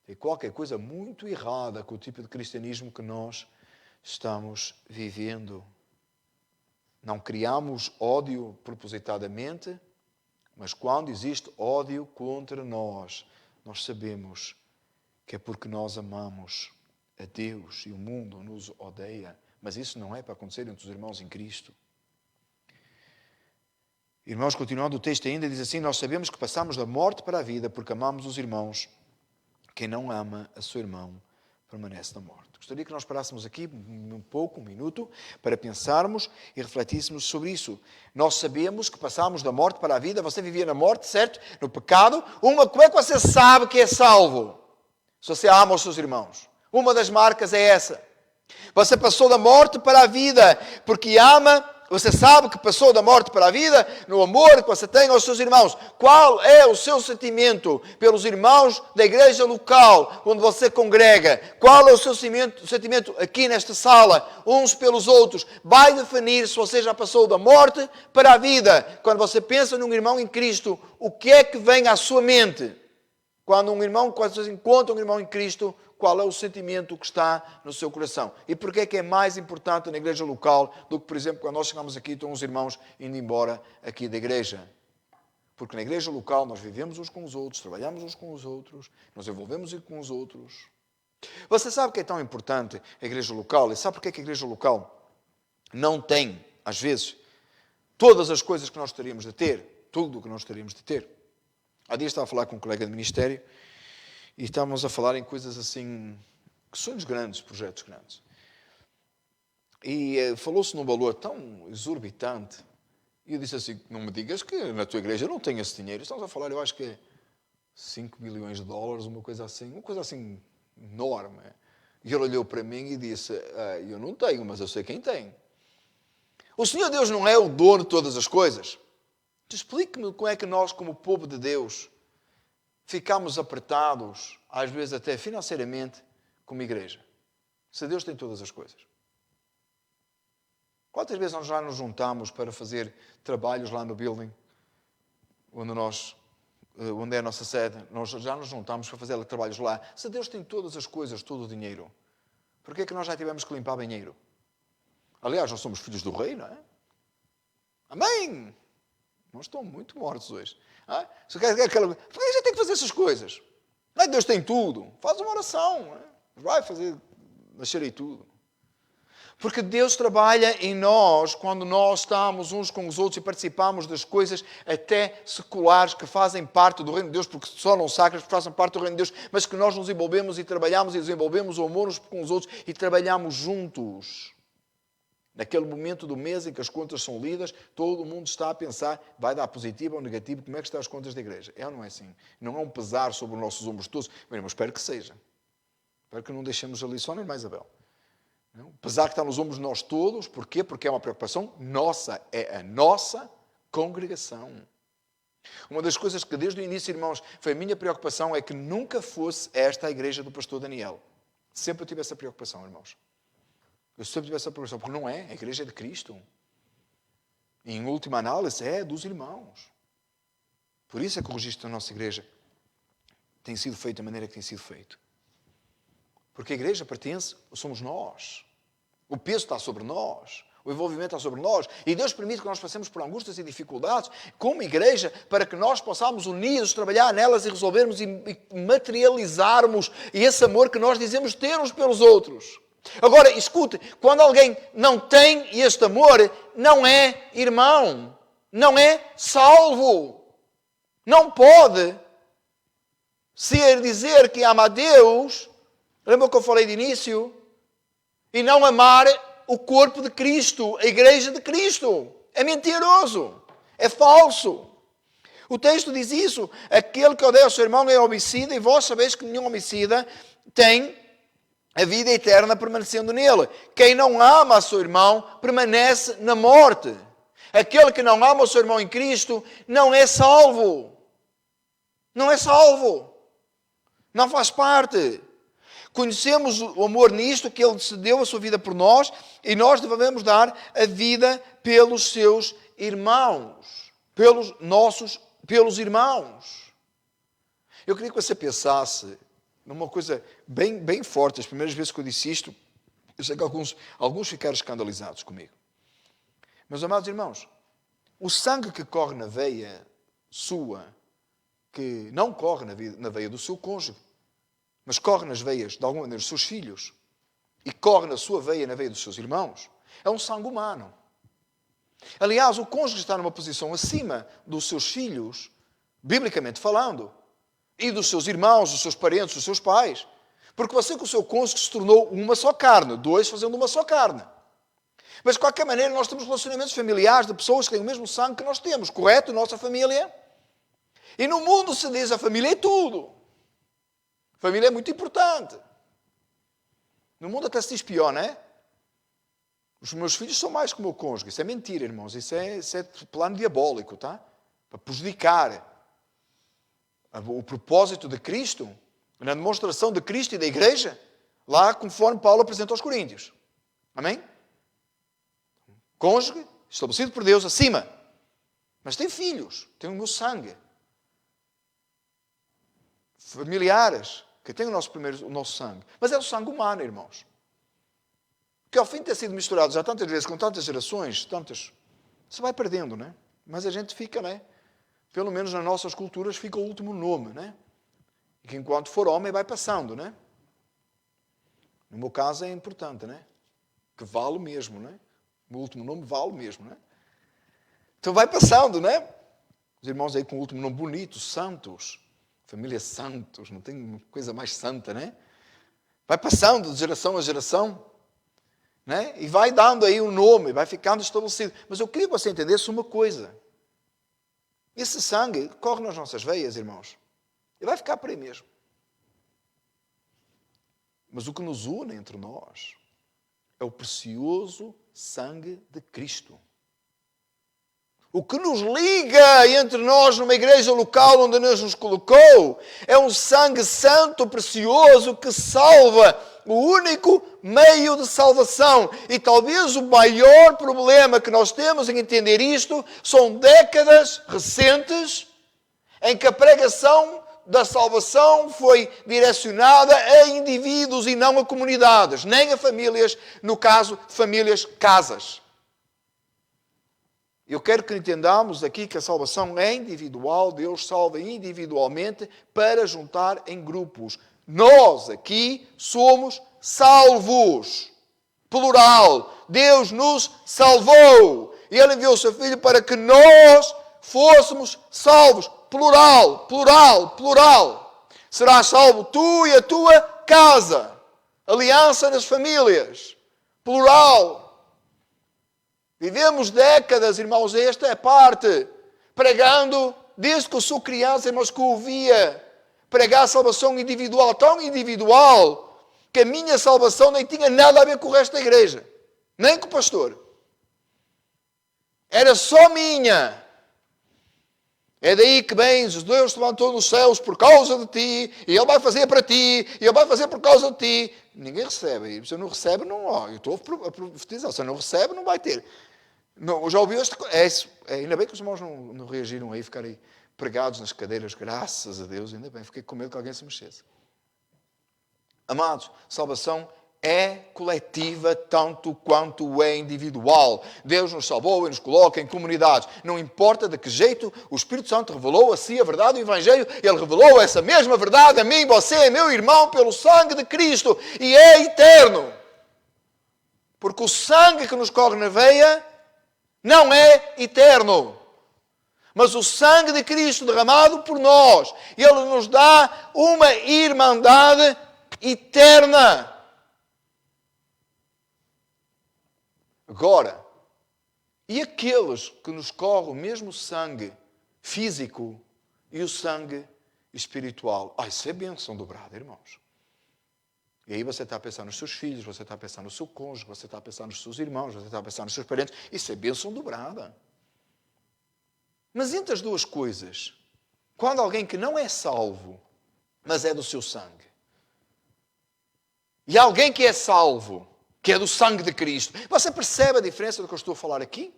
tem qualquer coisa muito errada com o tipo de cristianismo que nós estamos vivendo. Não criamos ódio propositadamente, mas quando existe ódio contra nós, nós sabemos que é porque nós amamos a Deus e o mundo nos odeia. Mas isso não é para acontecer entre os irmãos em Cristo. Irmãos, continuando o texto ainda, diz assim, nós sabemos que passamos da morte para a vida porque amamos os irmãos. Quem não ama a seu irmão permanece na morte. Gostaria que nós parássemos aqui um minuto, para pensarmos e refletíssemos sobre isso. Nós sabemos que passamos da morte para a vida. Você vivia na morte, certo? No pecado. Como é que você sabe que é salvo? Se você ama os seus irmãos. Uma das marcas é essa. Você passou da morte para a vida, porque ama. Você sabe que passou da morte para a vida no amor que você tem aos seus irmãos. Qual é o seu sentimento pelos irmãos da igreja local onde você congrega? Qual é o seu sentimento aqui nesta sala, uns pelos outros? Vai definir se você já passou da morte para a vida. Quando você pensa num irmão em Cristo, o que é que vem à sua mente? Quando você encontra um irmão em Cristo, qual é o sentimento que está no seu coração? E porquê é que é mais importante na igreja local do que, por exemplo, quando nós chegamos aqui e estão os irmãos indo embora aqui da igreja? Porque na igreja local nós vivemos uns com os outros, trabalhamos uns com os outros, nos envolvemos uns com os outros. Você sabe que é tão importante a igreja local? E sabe porquê que a igreja local não tem, às vezes, todas as coisas que nós gostaríamos de ter? Tudo o que nós gostaríamos de ter. Há dias estava a falar com um colega de ministério e estávamos a falar em coisas assim, sonhos grandes, projetos grandes. E falou-se num valor tão exorbitante. E eu disse assim, não me digas que na tua igreja não tem esse dinheiro. Estamos a falar, eu acho que é 5 milhões de dólares, uma coisa assim enorme. E ele olhou para mim e disse, eu não tenho, mas eu sei quem tem. O Senhor Deus não é o dono de todas as coisas. Explique-me como é que nós, como povo de Deus, ficamos apertados, às vezes até financeiramente, como igreja. Se Deus tem todas as coisas. Quantas vezes nós já nos juntamos para fazer trabalhos lá no building, onde é a nossa sede, nós já nos juntamos para fazer trabalhos lá. Se Deus tem todas as coisas, todo o dinheiro, por que é que nós já tivemos que limpar banheiro? Aliás, nós somos filhos do rei, não é? Amém! Nós estamos muito mortos hoje. Você quer aquela... Por que a gente tem que fazer essas coisas? Não é Deus tem tudo. Faz uma oração. Não é? Vai fazer nascer aí tudo. Porque Deus trabalha em nós quando nós estamos uns com os outros e participamos das coisas até seculares que fazem parte do reino de Deus, porque só não sacras, porque fazem parte do reino de Deus, mas que nós nos envolvemos e trabalhamos e desenvolvemos o amor uns com os outros e trabalhamos juntos. Naquele momento do mês em que as contas são lidas, todo mundo está a pensar, vai dar positivo ou negativo, como é que estão as contas da igreja? É ou não é assim? Não é um pesar sobre os nossos ombros todos, mas espero que seja. Espero que não deixemos ali só nem mais Abel. Apesar que está nos ombros de nós todos, porquê? Porque é uma preocupação nossa, é a nossa congregação. Uma das coisas que desde o início, irmãos, foi a minha preocupação é que nunca fosse esta a igreja do pastor Daniel. Sempre eu tive essa preocupação, irmãos. Eu sempre tive essa preocupação, porque não é, a igreja é de Cristo. E em última análise é dos irmãos. Por isso é que o registro da nossa igreja tem sido feito da maneira que tem sido feito. Porque a igreja pertence, somos nós. O peso está sobre nós. O envolvimento está sobre nós. E Deus permite que nós passemos por angústias e dificuldades como igreja para que nós possamos unidos trabalhar nelas e resolvermos e materializarmos esse amor que nós dizemos ter uns pelos outros. Agora, escute, quando alguém não tem este amor, não é irmão. Não é salvo. Não pode ser dizer que ama a Deus... Lembra o que eu falei de início? E não amar o corpo de Cristo, a igreja de Cristo. É mentiroso. É falso. O texto diz isso. Aquele que odeia o seu irmão é homicida, e vós sabeis que nenhum homicida tem a vida eterna permanecendo nele. Quem não ama o seu irmão permanece na morte. Aquele que não ama o seu irmão em Cristo não é salvo. Não é salvo. Não faz parte. Conhecemos o amor nisto, que Ele cedeu a sua vida por nós, e nós devemos dar a vida pelos seus irmãos. Pelos irmãos. Eu queria que você pensasse numa coisa bem forte. As primeiras vezes que eu disse isto, eu sei que alguns ficaram escandalizados comigo. Meus amados irmãos, o sangue que corre na veia sua, que não corre na veia do seu cônjuge, mas corre nas veias, de alguma maneira, dos seus filhos, e corre na sua veia, na veia dos seus irmãos, é um sangue humano. Aliás, o cônjuge está numa posição acima dos seus filhos, biblicamente falando, e dos seus irmãos, dos seus parentes, dos seus pais. Porque você com o seu cônjuge se tornou uma só carne, dois fazendo uma só carne. Mas, de qualquer maneira, nós temos relacionamentos familiares de pessoas que têm o mesmo sangue que nós temos, correto? Nossa família. E no mundo se diz a família é tudo. Família é muito importante. No mundo até se diz pior, não é? Os meus filhos são mais que o meu cônjuge. Isso é mentira, irmãos. Isso é plano diabólico, tá? Para prejudicar o propósito de Cristo, na demonstração de Cristo e da igreja, lá conforme Paulo apresenta aos Coríntios. Amém? Cônjuge, estabelecido por Deus, acima. Mas tem filhos, tem o meu sangue. Familiares, que têm o nosso sangue. Mas é o sangue humano, irmãos. Que ao fim de ter sido misturado já tantas vezes, com tantas gerações, se vai perdendo, não é? Mas a gente fica, não é? Pelo menos nas nossas culturas fica o último nome, não é? E que enquanto for homem vai passando, não é? No meu caso é importante, não é? Que vale mesmo, não é? O último nome vale mesmo, não é? Então vai passando, não é? Os irmãos aí com o último nome bonito, Santos. Família Santos, não tem coisa mais santa, né? Vai passando de geração a geração, né? E vai dando aí um nome, vai ficando estabelecido. Mas eu queria que você entendesse uma coisa. Esse sangue corre nas nossas veias, irmãos. E vai ficar por aí mesmo. Mas o que nos une entre nós é o precioso sangue de Cristo. O que nos liga entre nós numa igreja local onde Deus nos colocou é um sangue santo, precioso, que salva, o único meio de salvação. E talvez o maior problema que nós temos em entender isto são décadas recentes em que a pregação da salvação foi direcionada a indivíduos e não a comunidades, nem a famílias, no caso, famílias, casas. Eu quero que entendamos aqui que a salvação é individual, Deus salva individualmente para juntar em grupos. Nós aqui somos salvos. Plural. Deus nos salvou. E Ele enviou o seu Filho para que nós fôssemos salvos. Plural, plural, plural. Serás salvo tu e a tua casa. Aliança nas famílias. Plural. Vivemos décadas, irmãos, esta é a parte, pregando, desde que eu sou criança, irmãos, que eu ouvia pregar a salvação individual, tão individual, que a minha salvação nem tinha nada a ver com o resto da igreja, nem com o pastor. Era só minha. É daí que bens, Deus te levantou nos céus por causa de ti, e Ele vai fazer para ti, e Ele vai fazer por causa de ti. Ninguém recebe. E se eu não recebe, não. Eu estou a profetizar. Se eu não recebe, não vai ter. Não, já ouviu esta coisa? Ainda bem que os irmãos não reagiram aí, ficarem pregados nas cadeiras, graças a Deus, ainda bem. Fiquei com medo que alguém se mexesse. Amados, salvação é coletiva tanto quanto é individual. Deus nos salvou e nos coloca em comunidades. Não importa de que jeito o Espírito Santo revelou a si a verdade do Evangelho, Ele revelou essa mesma verdade a mim, você, meu irmão, pelo sangue de Cristo. E é eterno. Porque o sangue que nos corre na veia não é eterno. Mas o sangue de Cristo derramado por nós, Ele nos dá uma irmandade eterna. Agora, e aqueles que nos corre o mesmo sangue físico e o sangue espiritual? Isso é bênção dobrada, irmãos. E aí você está a pensar nos seus filhos, você está a pensar no seu cônjuge, você está a pensar nos seus irmãos, você está a pensar nos seus parentes. Isso é bênção dobrada. Mas entre as duas coisas, quando alguém que não é salvo, mas é do seu sangue, e alguém que é salvo, que é do sangue de Cristo, você percebe a diferença do que eu estou a falar aqui?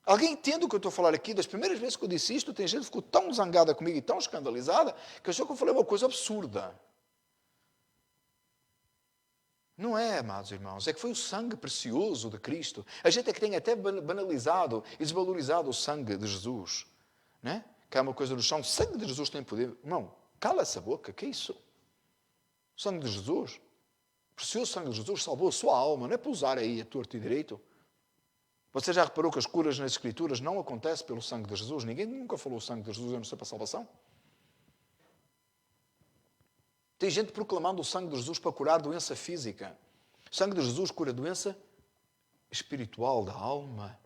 Alguém entende o que eu estou a falar aqui? Das primeiras vezes que eu disse isto, tem gente que ficou tão zangada comigo e tão escandalizada, que achou que eu falei uma coisa absurda. Não é, amados irmãos, é que foi o sangue precioso de Cristo. A gente é que tem até banalizado e desvalorizado o sangue de Jesus. Né? Que há uma coisa no chão, o sangue de Jesus tem poder. Irmão, cala essa boca, que é isso? O sangue de Jesus, o precioso sangue de Jesus salvou a sua alma, não é para usar aí a torto e direito. Você já reparou que as curas nas Escrituras não acontecem pelo sangue de Jesus? Ninguém nunca falou o sangue de Jesus a não ser para a salvação. Tem gente proclamando o sangue de Jesus para curar doença física. O sangue de Jesus cura doença espiritual da alma,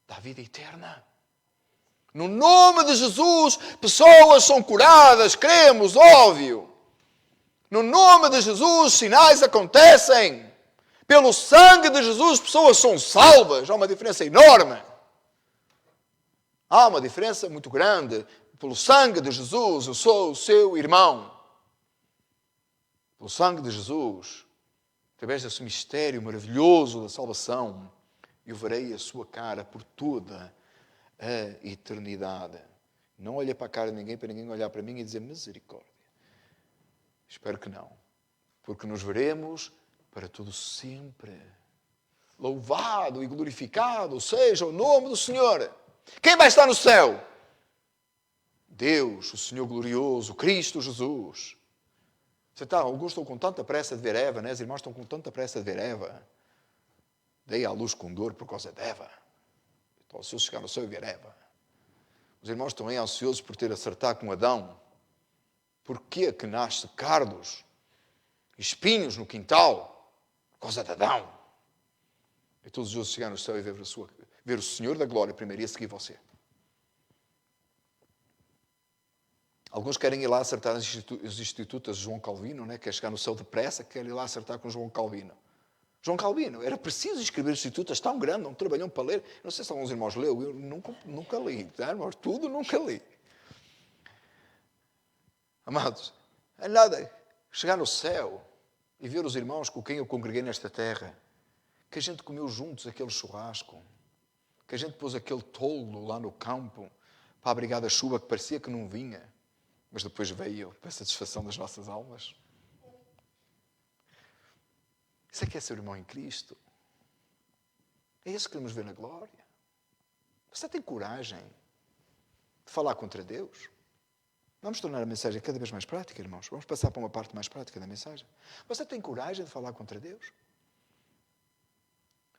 da vida eterna. No nome de Jesus, pessoas são curadas, cremos, óbvio. No nome de Jesus, sinais acontecem. Pelo sangue de Jesus, pessoas são salvas. Há uma diferença enorme. Há uma diferença muito grande. Pelo sangue de Jesus, eu sou o seu irmão. Pelo sangue de Jesus, através desse mistério maravilhoso da salvação, eu verei a sua cara por toda a eternidade. Não olhei para a cara de ninguém, para ninguém olhar para mim e dizer misericórdia. Espero que não. Porque nos veremos para todo sempre. Louvado e glorificado seja o nome do Senhor. Quem vai estar no céu? Deus, o Senhor glorioso, Cristo Jesus. Alguns estão com tanta pressa de ver Eva, né? As irmãs estão com tanta pressa de ver Eva. Dei à luz com dor por causa de Eva. Estou ansioso de chegar no céu e ver Eva. Os irmãos estão aí ansiosos por ter acertado com Adão. Porquê que nasce cardos, espinhos no quintal? Por causa de Adão. E todos os dias chegar no céu e ver o Senhor da glória primeiro e a seguir você. Alguns querem ir lá acertar as institutas de João Calvino, né? Quer chegar no céu depressa, querem ir lá acertar com João Calvino. João Calvino, era preciso escrever institutas tão grandes, um trabalhão para ler. Não sei se alguns irmãos leu, eu nunca li, tá, irmãos? Tudo nunca li. Amados, é nada chegar no céu e ver os irmãos com quem eu congreguei nesta terra, que a gente comeu juntos aquele churrasco, que a gente pôs aquele toldo lá no campo para abrigar da chuva que parecia que não vinha. mas depois veio para a satisfação das nossas almas. Isso é que é ser irmão em Cristo. É isso que queremos ver na glória. Você tem coragem de falar contra Deus? Vamos tornar a mensagem cada vez mais prática, irmãos. Vamos passar para uma parte mais prática da mensagem. Você tem coragem de falar contra Deus?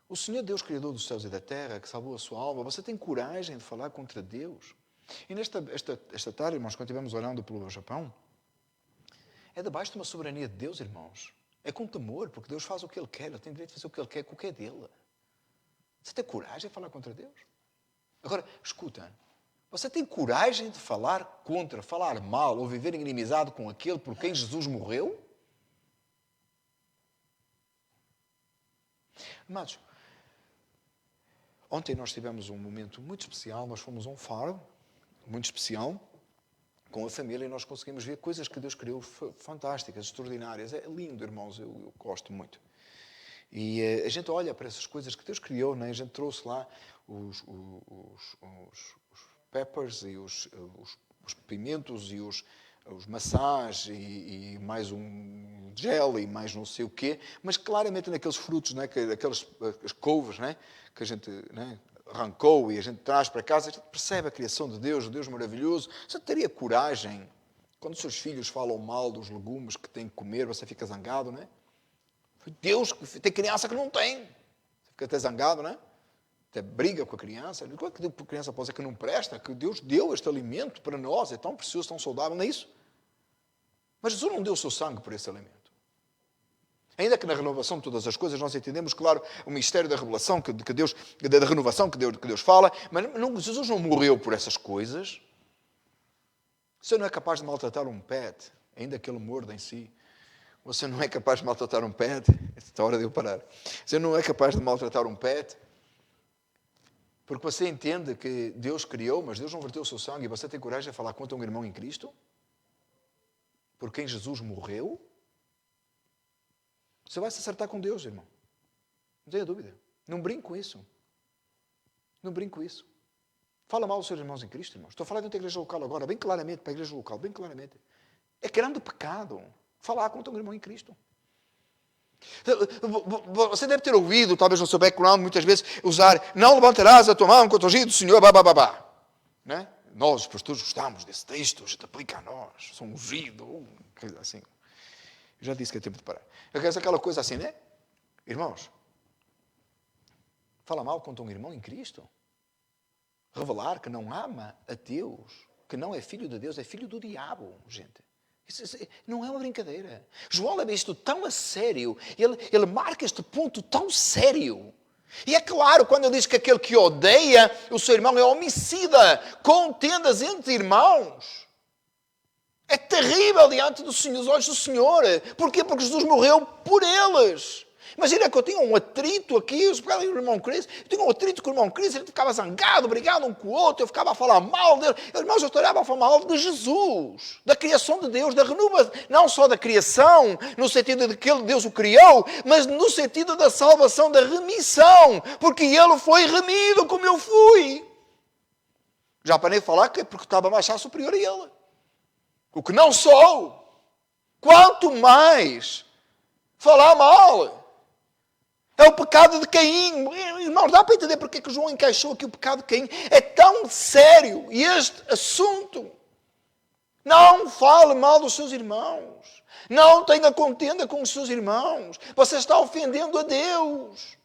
O Senhor Deus, Criador dos céus e da terra, que salvou a sua alma, você tem coragem de falar contra Deus? E esta tarde, irmãos, quando estivemos orando pelo Japão, é debaixo de uma soberania de Deus, irmãos. É com temor, porque Deus faz o que Ele quer. Ele tem direito de fazer o que Ele quer com o que é dele. Você tem coragem de falar contra Deus? Agora, escuta. Você tem coragem de falar contra, falar mal ou viver inimizado com aquele por quem Jesus morreu? Amados, ontem nós tivemos um momento muito especial. Nós fomos a um faro muito especial com a família e nós conseguimos ver coisas que Deus criou fantásticas, extraordinárias. É lindo, irmãos, eu gosto muito. E a gente olha para essas coisas que Deus criou, né? A gente trouxe lá os peppers e os pimentos e os maçãs e mais um gel e mais não sei o quê, mas claramente naqueles frutos, né? Aquelas as couves, né? Que a gente, né? Arrancou e a gente traz para casa, a gente percebe a criação de Deus, o Deus maravilhoso. Você teria coragem, quando os seus filhos falam mal dos legumes que têm que comer, você fica zangado, não é? Deus, tem criança que não tem. Você fica até zangado, não é? Até briga com a criança. Como é que a criança pode dizer que não presta? Que Deus deu este alimento para nós, é tão precioso, tão saudável, não é isso? Mas Jesus não deu o seu sangue por esse alimento. Ainda que na renovação de todas as coisas nós entendemos, claro, o mistério da revelação, da renovação que Deus fala, mas Jesus não morreu por essas coisas. Você não é capaz de maltratar um pet, ainda que ele morda em si. Você não é capaz de maltratar um pet. Está a hora de eu parar. Você não é capaz de maltratar um pet porque você entende que Deus criou, mas Deus não verteu o seu sangue e você tem coragem de falar contra um irmão em Cristo? Por quem Jesus morreu? Você vai se acertar com Deus, irmão. Não tenha dúvida. Não brinque com isso. Não brinque com isso. Fala mal dos seus irmãos em Cristo, irmãos. Estou falando da igreja local agora, bem claramente, para a igreja local, bem claramente. É grande pecado falar contra um irmão em Cristo. Você deve ter ouvido, talvez no seu background, muitas vezes, usar não levantarás a tua mão contra o ungido do Senhor, babá. Né? Nós, os pastores, gostamos desse texto, a gente aplica a nós, sou ungido, coisa assim. Eu já disse que é tempo de parar. Aquela coisa assim, né? Irmãos, fala mal contra um irmão em Cristo. Revelar que não ama a Deus, que não é filho de Deus, é filho do diabo, gente. Isso não é uma brincadeira. João leva isto tão a sério. Ele marca este ponto tão sério. E é claro, quando ele diz que aquele que odeia o seu irmão é homicida, contendas entre irmãos. É terrível diante dos olhos do Senhor. Porquê? Porque Jesus morreu por eles. Imagina que eu tinha um atrito aqui, eu irmão Cris, eu tinha um atrito com o irmão Cris, ele ficava zangado, brigado um com o outro, eu ficava a falar mal dele. Irmãos, eu estava a falar mal de Jesus, da criação de Deus, da renovação, não só da criação, no sentido de que Deus o criou, mas no sentido da salvação, da remissão, porque ele foi remido como eu fui. Já parei de falar que é porque estava a achar superior a ele. O que não sou. Quanto mais falar mal. É o pecado de Caim. Irmãos, dá para entender porque é que João encaixou aqui o pecado de Caim. É tão sério este assunto. Não fale mal dos seus irmãos. Não tenha contenda com os seus irmãos. Você está ofendendo a Deus.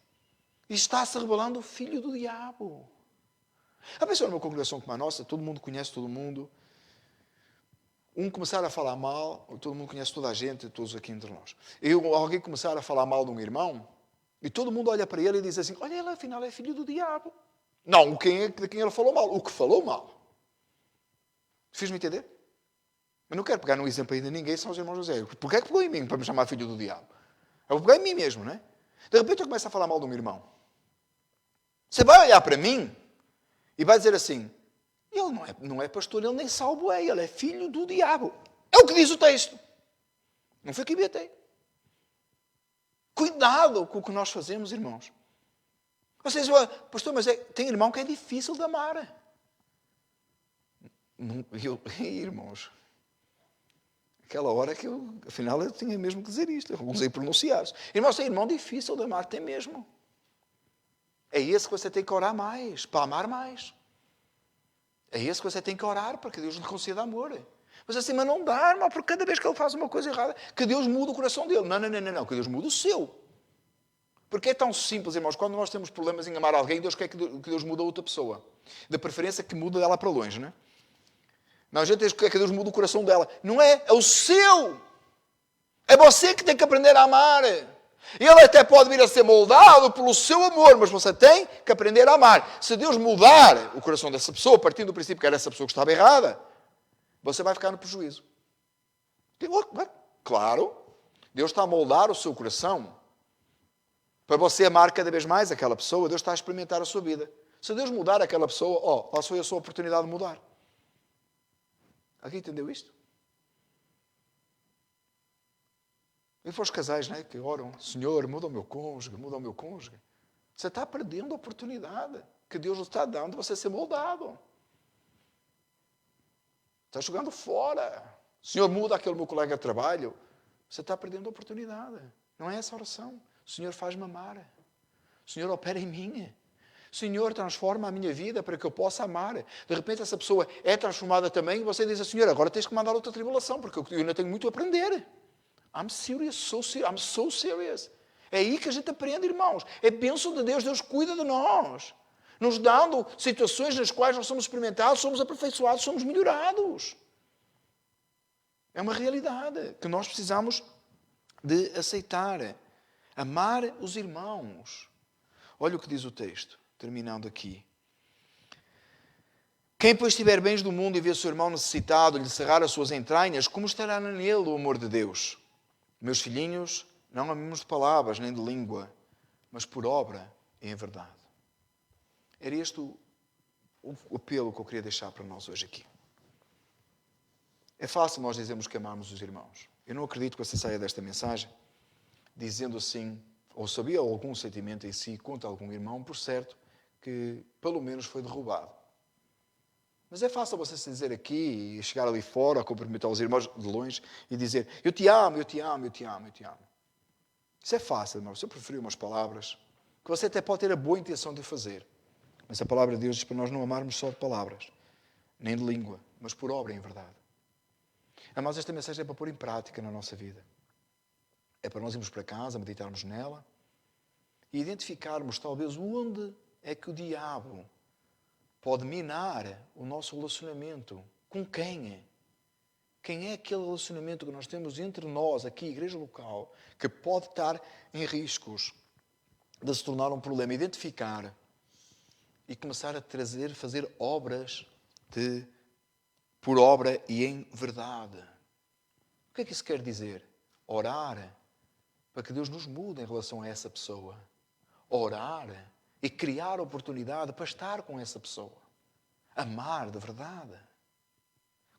E está se rebelando o filho do diabo. A pessoa numa congregação como a nossa, todo mundo conhece todo mundo. Começar a falar mal, todo mundo conhece toda a gente, todos aqui entre nós. Alguém começar a falar mal de um irmão, e todo mundo olha para ele e diz assim, olha, ele afinal é filho do diabo. Não de quem ele falou mal, o que falou mal. Fiz-me entender? Eu não quero pegar no exemplo aí de ninguém, são os irmãos José. Porquê é que pegou em mim para me chamar filho do diabo? Eu vou pegar em mim mesmo, não é? De repente eu começo a falar mal de um irmão. Você vai olhar para mim e vai dizer assim, ele não é pastor, ele nem salvo é, ele é filho do diabo. É o que diz o texto. Não foi o que inventei. Cuidado com o que nós fazemos, irmãos. Vocês dizem, pastor, mas tem irmão que é difícil de amar. Irmãos, Aquela hora que afinal eu tinha mesmo que dizer isto. Eu usei pronunciar-se. Irmãos, é irmão difícil de amar, tem mesmo. É esse que você tem que orar mais, para amar mais. É esse que você tem que orar para que Deus lhe conceda amor. Mas assim, mas não dá, irmão, porque cada vez que ele faz uma coisa errada, que Deus muda o coração dele. Não, que Deus muda o seu. Porque é tão simples, irmãos, quando nós temos problemas em amar alguém, Deus quer que Deus mude a outra pessoa. De preferência que muda dela para longe, não é? Não, a gente quer que Deus mude o coração dela. Não é, é o seu. É você que tem que aprender a amar. Ele até pode vir a ser moldado pelo seu amor, mas você tem que aprender a amar. Se Deus mudar o coração dessa pessoa, partindo do princípio que era essa pessoa que estava errada, você vai ficar no prejuízo. Claro, Deus está a moldar o seu coração para você amar cada vez mais aquela pessoa. Deus está a experimentar a sua vida. Se Deus mudar aquela pessoa, passou aí a sua oportunidade de mudar. Alguém entendeu isto? E para os casais, né, que oram, Senhor, muda o meu cônjuge, muda o meu cônjuge. Você está perdendo a oportunidade que Deus lhe está dando de você ser moldado. Está jogando fora. Senhor, muda aquele meu colega de trabalho. Você está perdendo a oportunidade. Não é essa a oração. Senhor, faz-me amar. Senhor, opera em mim. Senhor, transforma a minha vida para que eu possa amar. De repente essa pessoa é transformada também e você diz, Senhor, agora tens que mandar outra tribulação, porque eu ainda tenho muito a aprender. I'm so serious. É aí que a gente aprende, irmãos. É bênção de Deus. Deus cuida de nós. Nos dando situações nas quais nós somos experimentados, somos aperfeiçoados, somos melhorados. É uma realidade que nós precisamos de aceitar. Amar os irmãos. Olha o que diz o texto, terminando aqui. Quem, pois, tiver bens do mundo e vê seu irmão necessitado, lhe cerrar as suas entranhas, como estará nele o amor de Deus? Meus filhinhos, não amemos de palavras nem de língua, mas por obra e em verdade. Era este o apelo que eu queria deixar para nós hoje aqui. É fácil nós dizermos que amamos os irmãos. Eu não acredito que você saia desta mensagem dizendo assim, ou sabia algum sentimento em si contra algum irmão, por certo, que pelo menos foi derrubado. Mas é fácil você se dizer aqui e chegar ali fora, cumprimentar os irmãos de longe e dizer, eu te amo, eu te amo, eu te amo, eu te amo. Isso é fácil, irmão. Eu preferi umas palavras que você até pode ter a boa intenção de fazer. Mas a palavra de Deus diz para nós não amarmos só de palavras, nem de língua, mas por obra e em verdade. Mas esta mensagem é para pôr em prática na nossa vida. É para nós irmos para casa, meditarmos nela e identificarmos talvez onde é que o diabo pode minar o nosso relacionamento. Com quem é? Quem é aquele relacionamento que nós temos entre nós, aqui, igreja local, que pode estar em riscos de se tornar um problema? Identificar e começar a fazer obras por obra e em verdade. O que é que isso quer dizer? Orar para que Deus nos mude em relação a essa pessoa. Orar e criar oportunidade para estar com essa pessoa. Amar de verdade.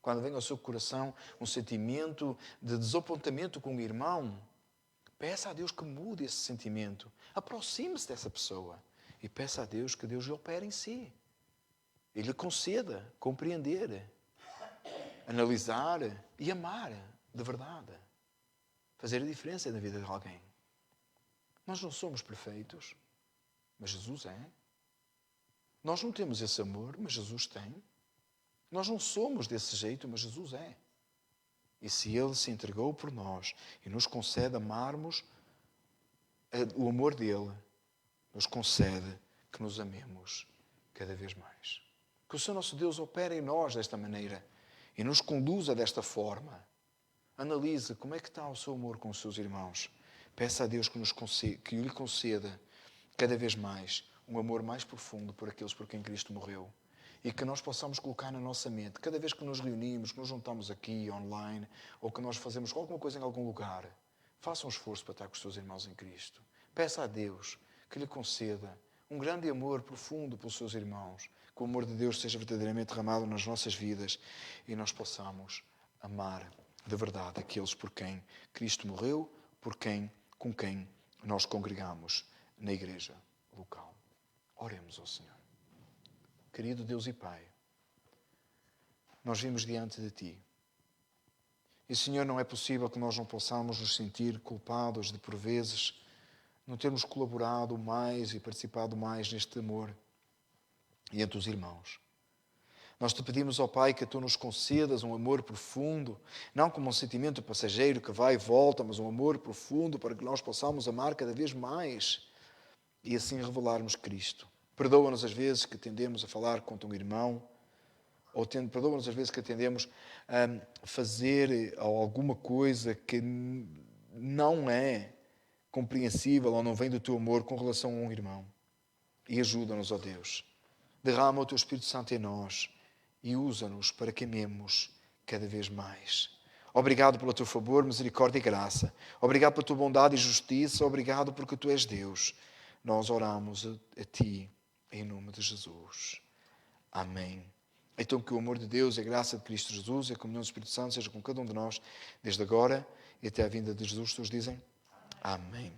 Quando vem ao seu coração um sentimento de desapontamento com o irmão, peça a Deus que mude esse sentimento. Aproxime-se dessa pessoa e peça a Deus que Deus lhe opere em si. E lhe conceda compreender, analisar e amar de verdade. Fazer a diferença na vida de alguém. Nós não somos perfeitos, mas Jesus é. Nós não temos esse amor, mas Jesus tem. Nós não somos desse jeito, mas Jesus é. E se Ele se entregou por nós e nos concede amarmos o amor dEle, nos concede que nos amemos cada vez mais. Que o Senhor nosso Deus opere em nós desta maneira e nos conduza desta forma. Analise como é que está o seu amor com os seus irmãos. Peça a Deus que lhe conceda cada vez mais um amor mais profundo por aqueles por quem Cristo morreu. E que nós possamos colocar na nossa mente, cada vez que nos reunimos, que nos juntamos aqui, online, ou que nós fazemos alguma coisa em algum lugar, faça um esforço para estar com os seus irmãos em Cristo. Peça a Deus que lhe conceda um grande amor profundo pelos seus irmãos, que o amor de Deus seja verdadeiramente derramado nas nossas vidas e nós possamos amar de verdade aqueles por quem Cristo morreu, com quem nós congregamos na igreja local. Oremos ao Senhor. Querido Deus e Pai, nós vimos diante de Ti E, Senhor, não é possível que nós não possamos nos sentir culpados de, por vezes, não termos colaborado mais e participado mais neste amor e entre os irmãos. Nós te pedimos, ó Pai, que tu nos concedas um amor profundo, não como um sentimento passageiro que vai e volta, mas um amor profundo para que nós possamos amar cada vez mais e assim revelarmos Cristo. Perdoa-nos as vezes que tendemos a falar contra um irmão, ou perdoa-nos as vezes que tendemos a fazer alguma coisa que não é compreensível ou não vem do teu amor com relação a um irmão. E ajuda-nos, ó Deus. Derrama o teu Espírito Santo em nós e usa-nos para que amemos cada vez mais. Obrigado pelo teu favor, misericórdia e graça. Obrigado pela tua bondade e justiça. Obrigado porque tu és Deus. Nós oramos a ti em nome de Jesus. Amém. Então que o amor de Deus e a graça de Cristo Jesus e a comunhão do Espírito Santo seja com cada um de nós, desde agora e até a vinda de Jesus. Todos dizem amém.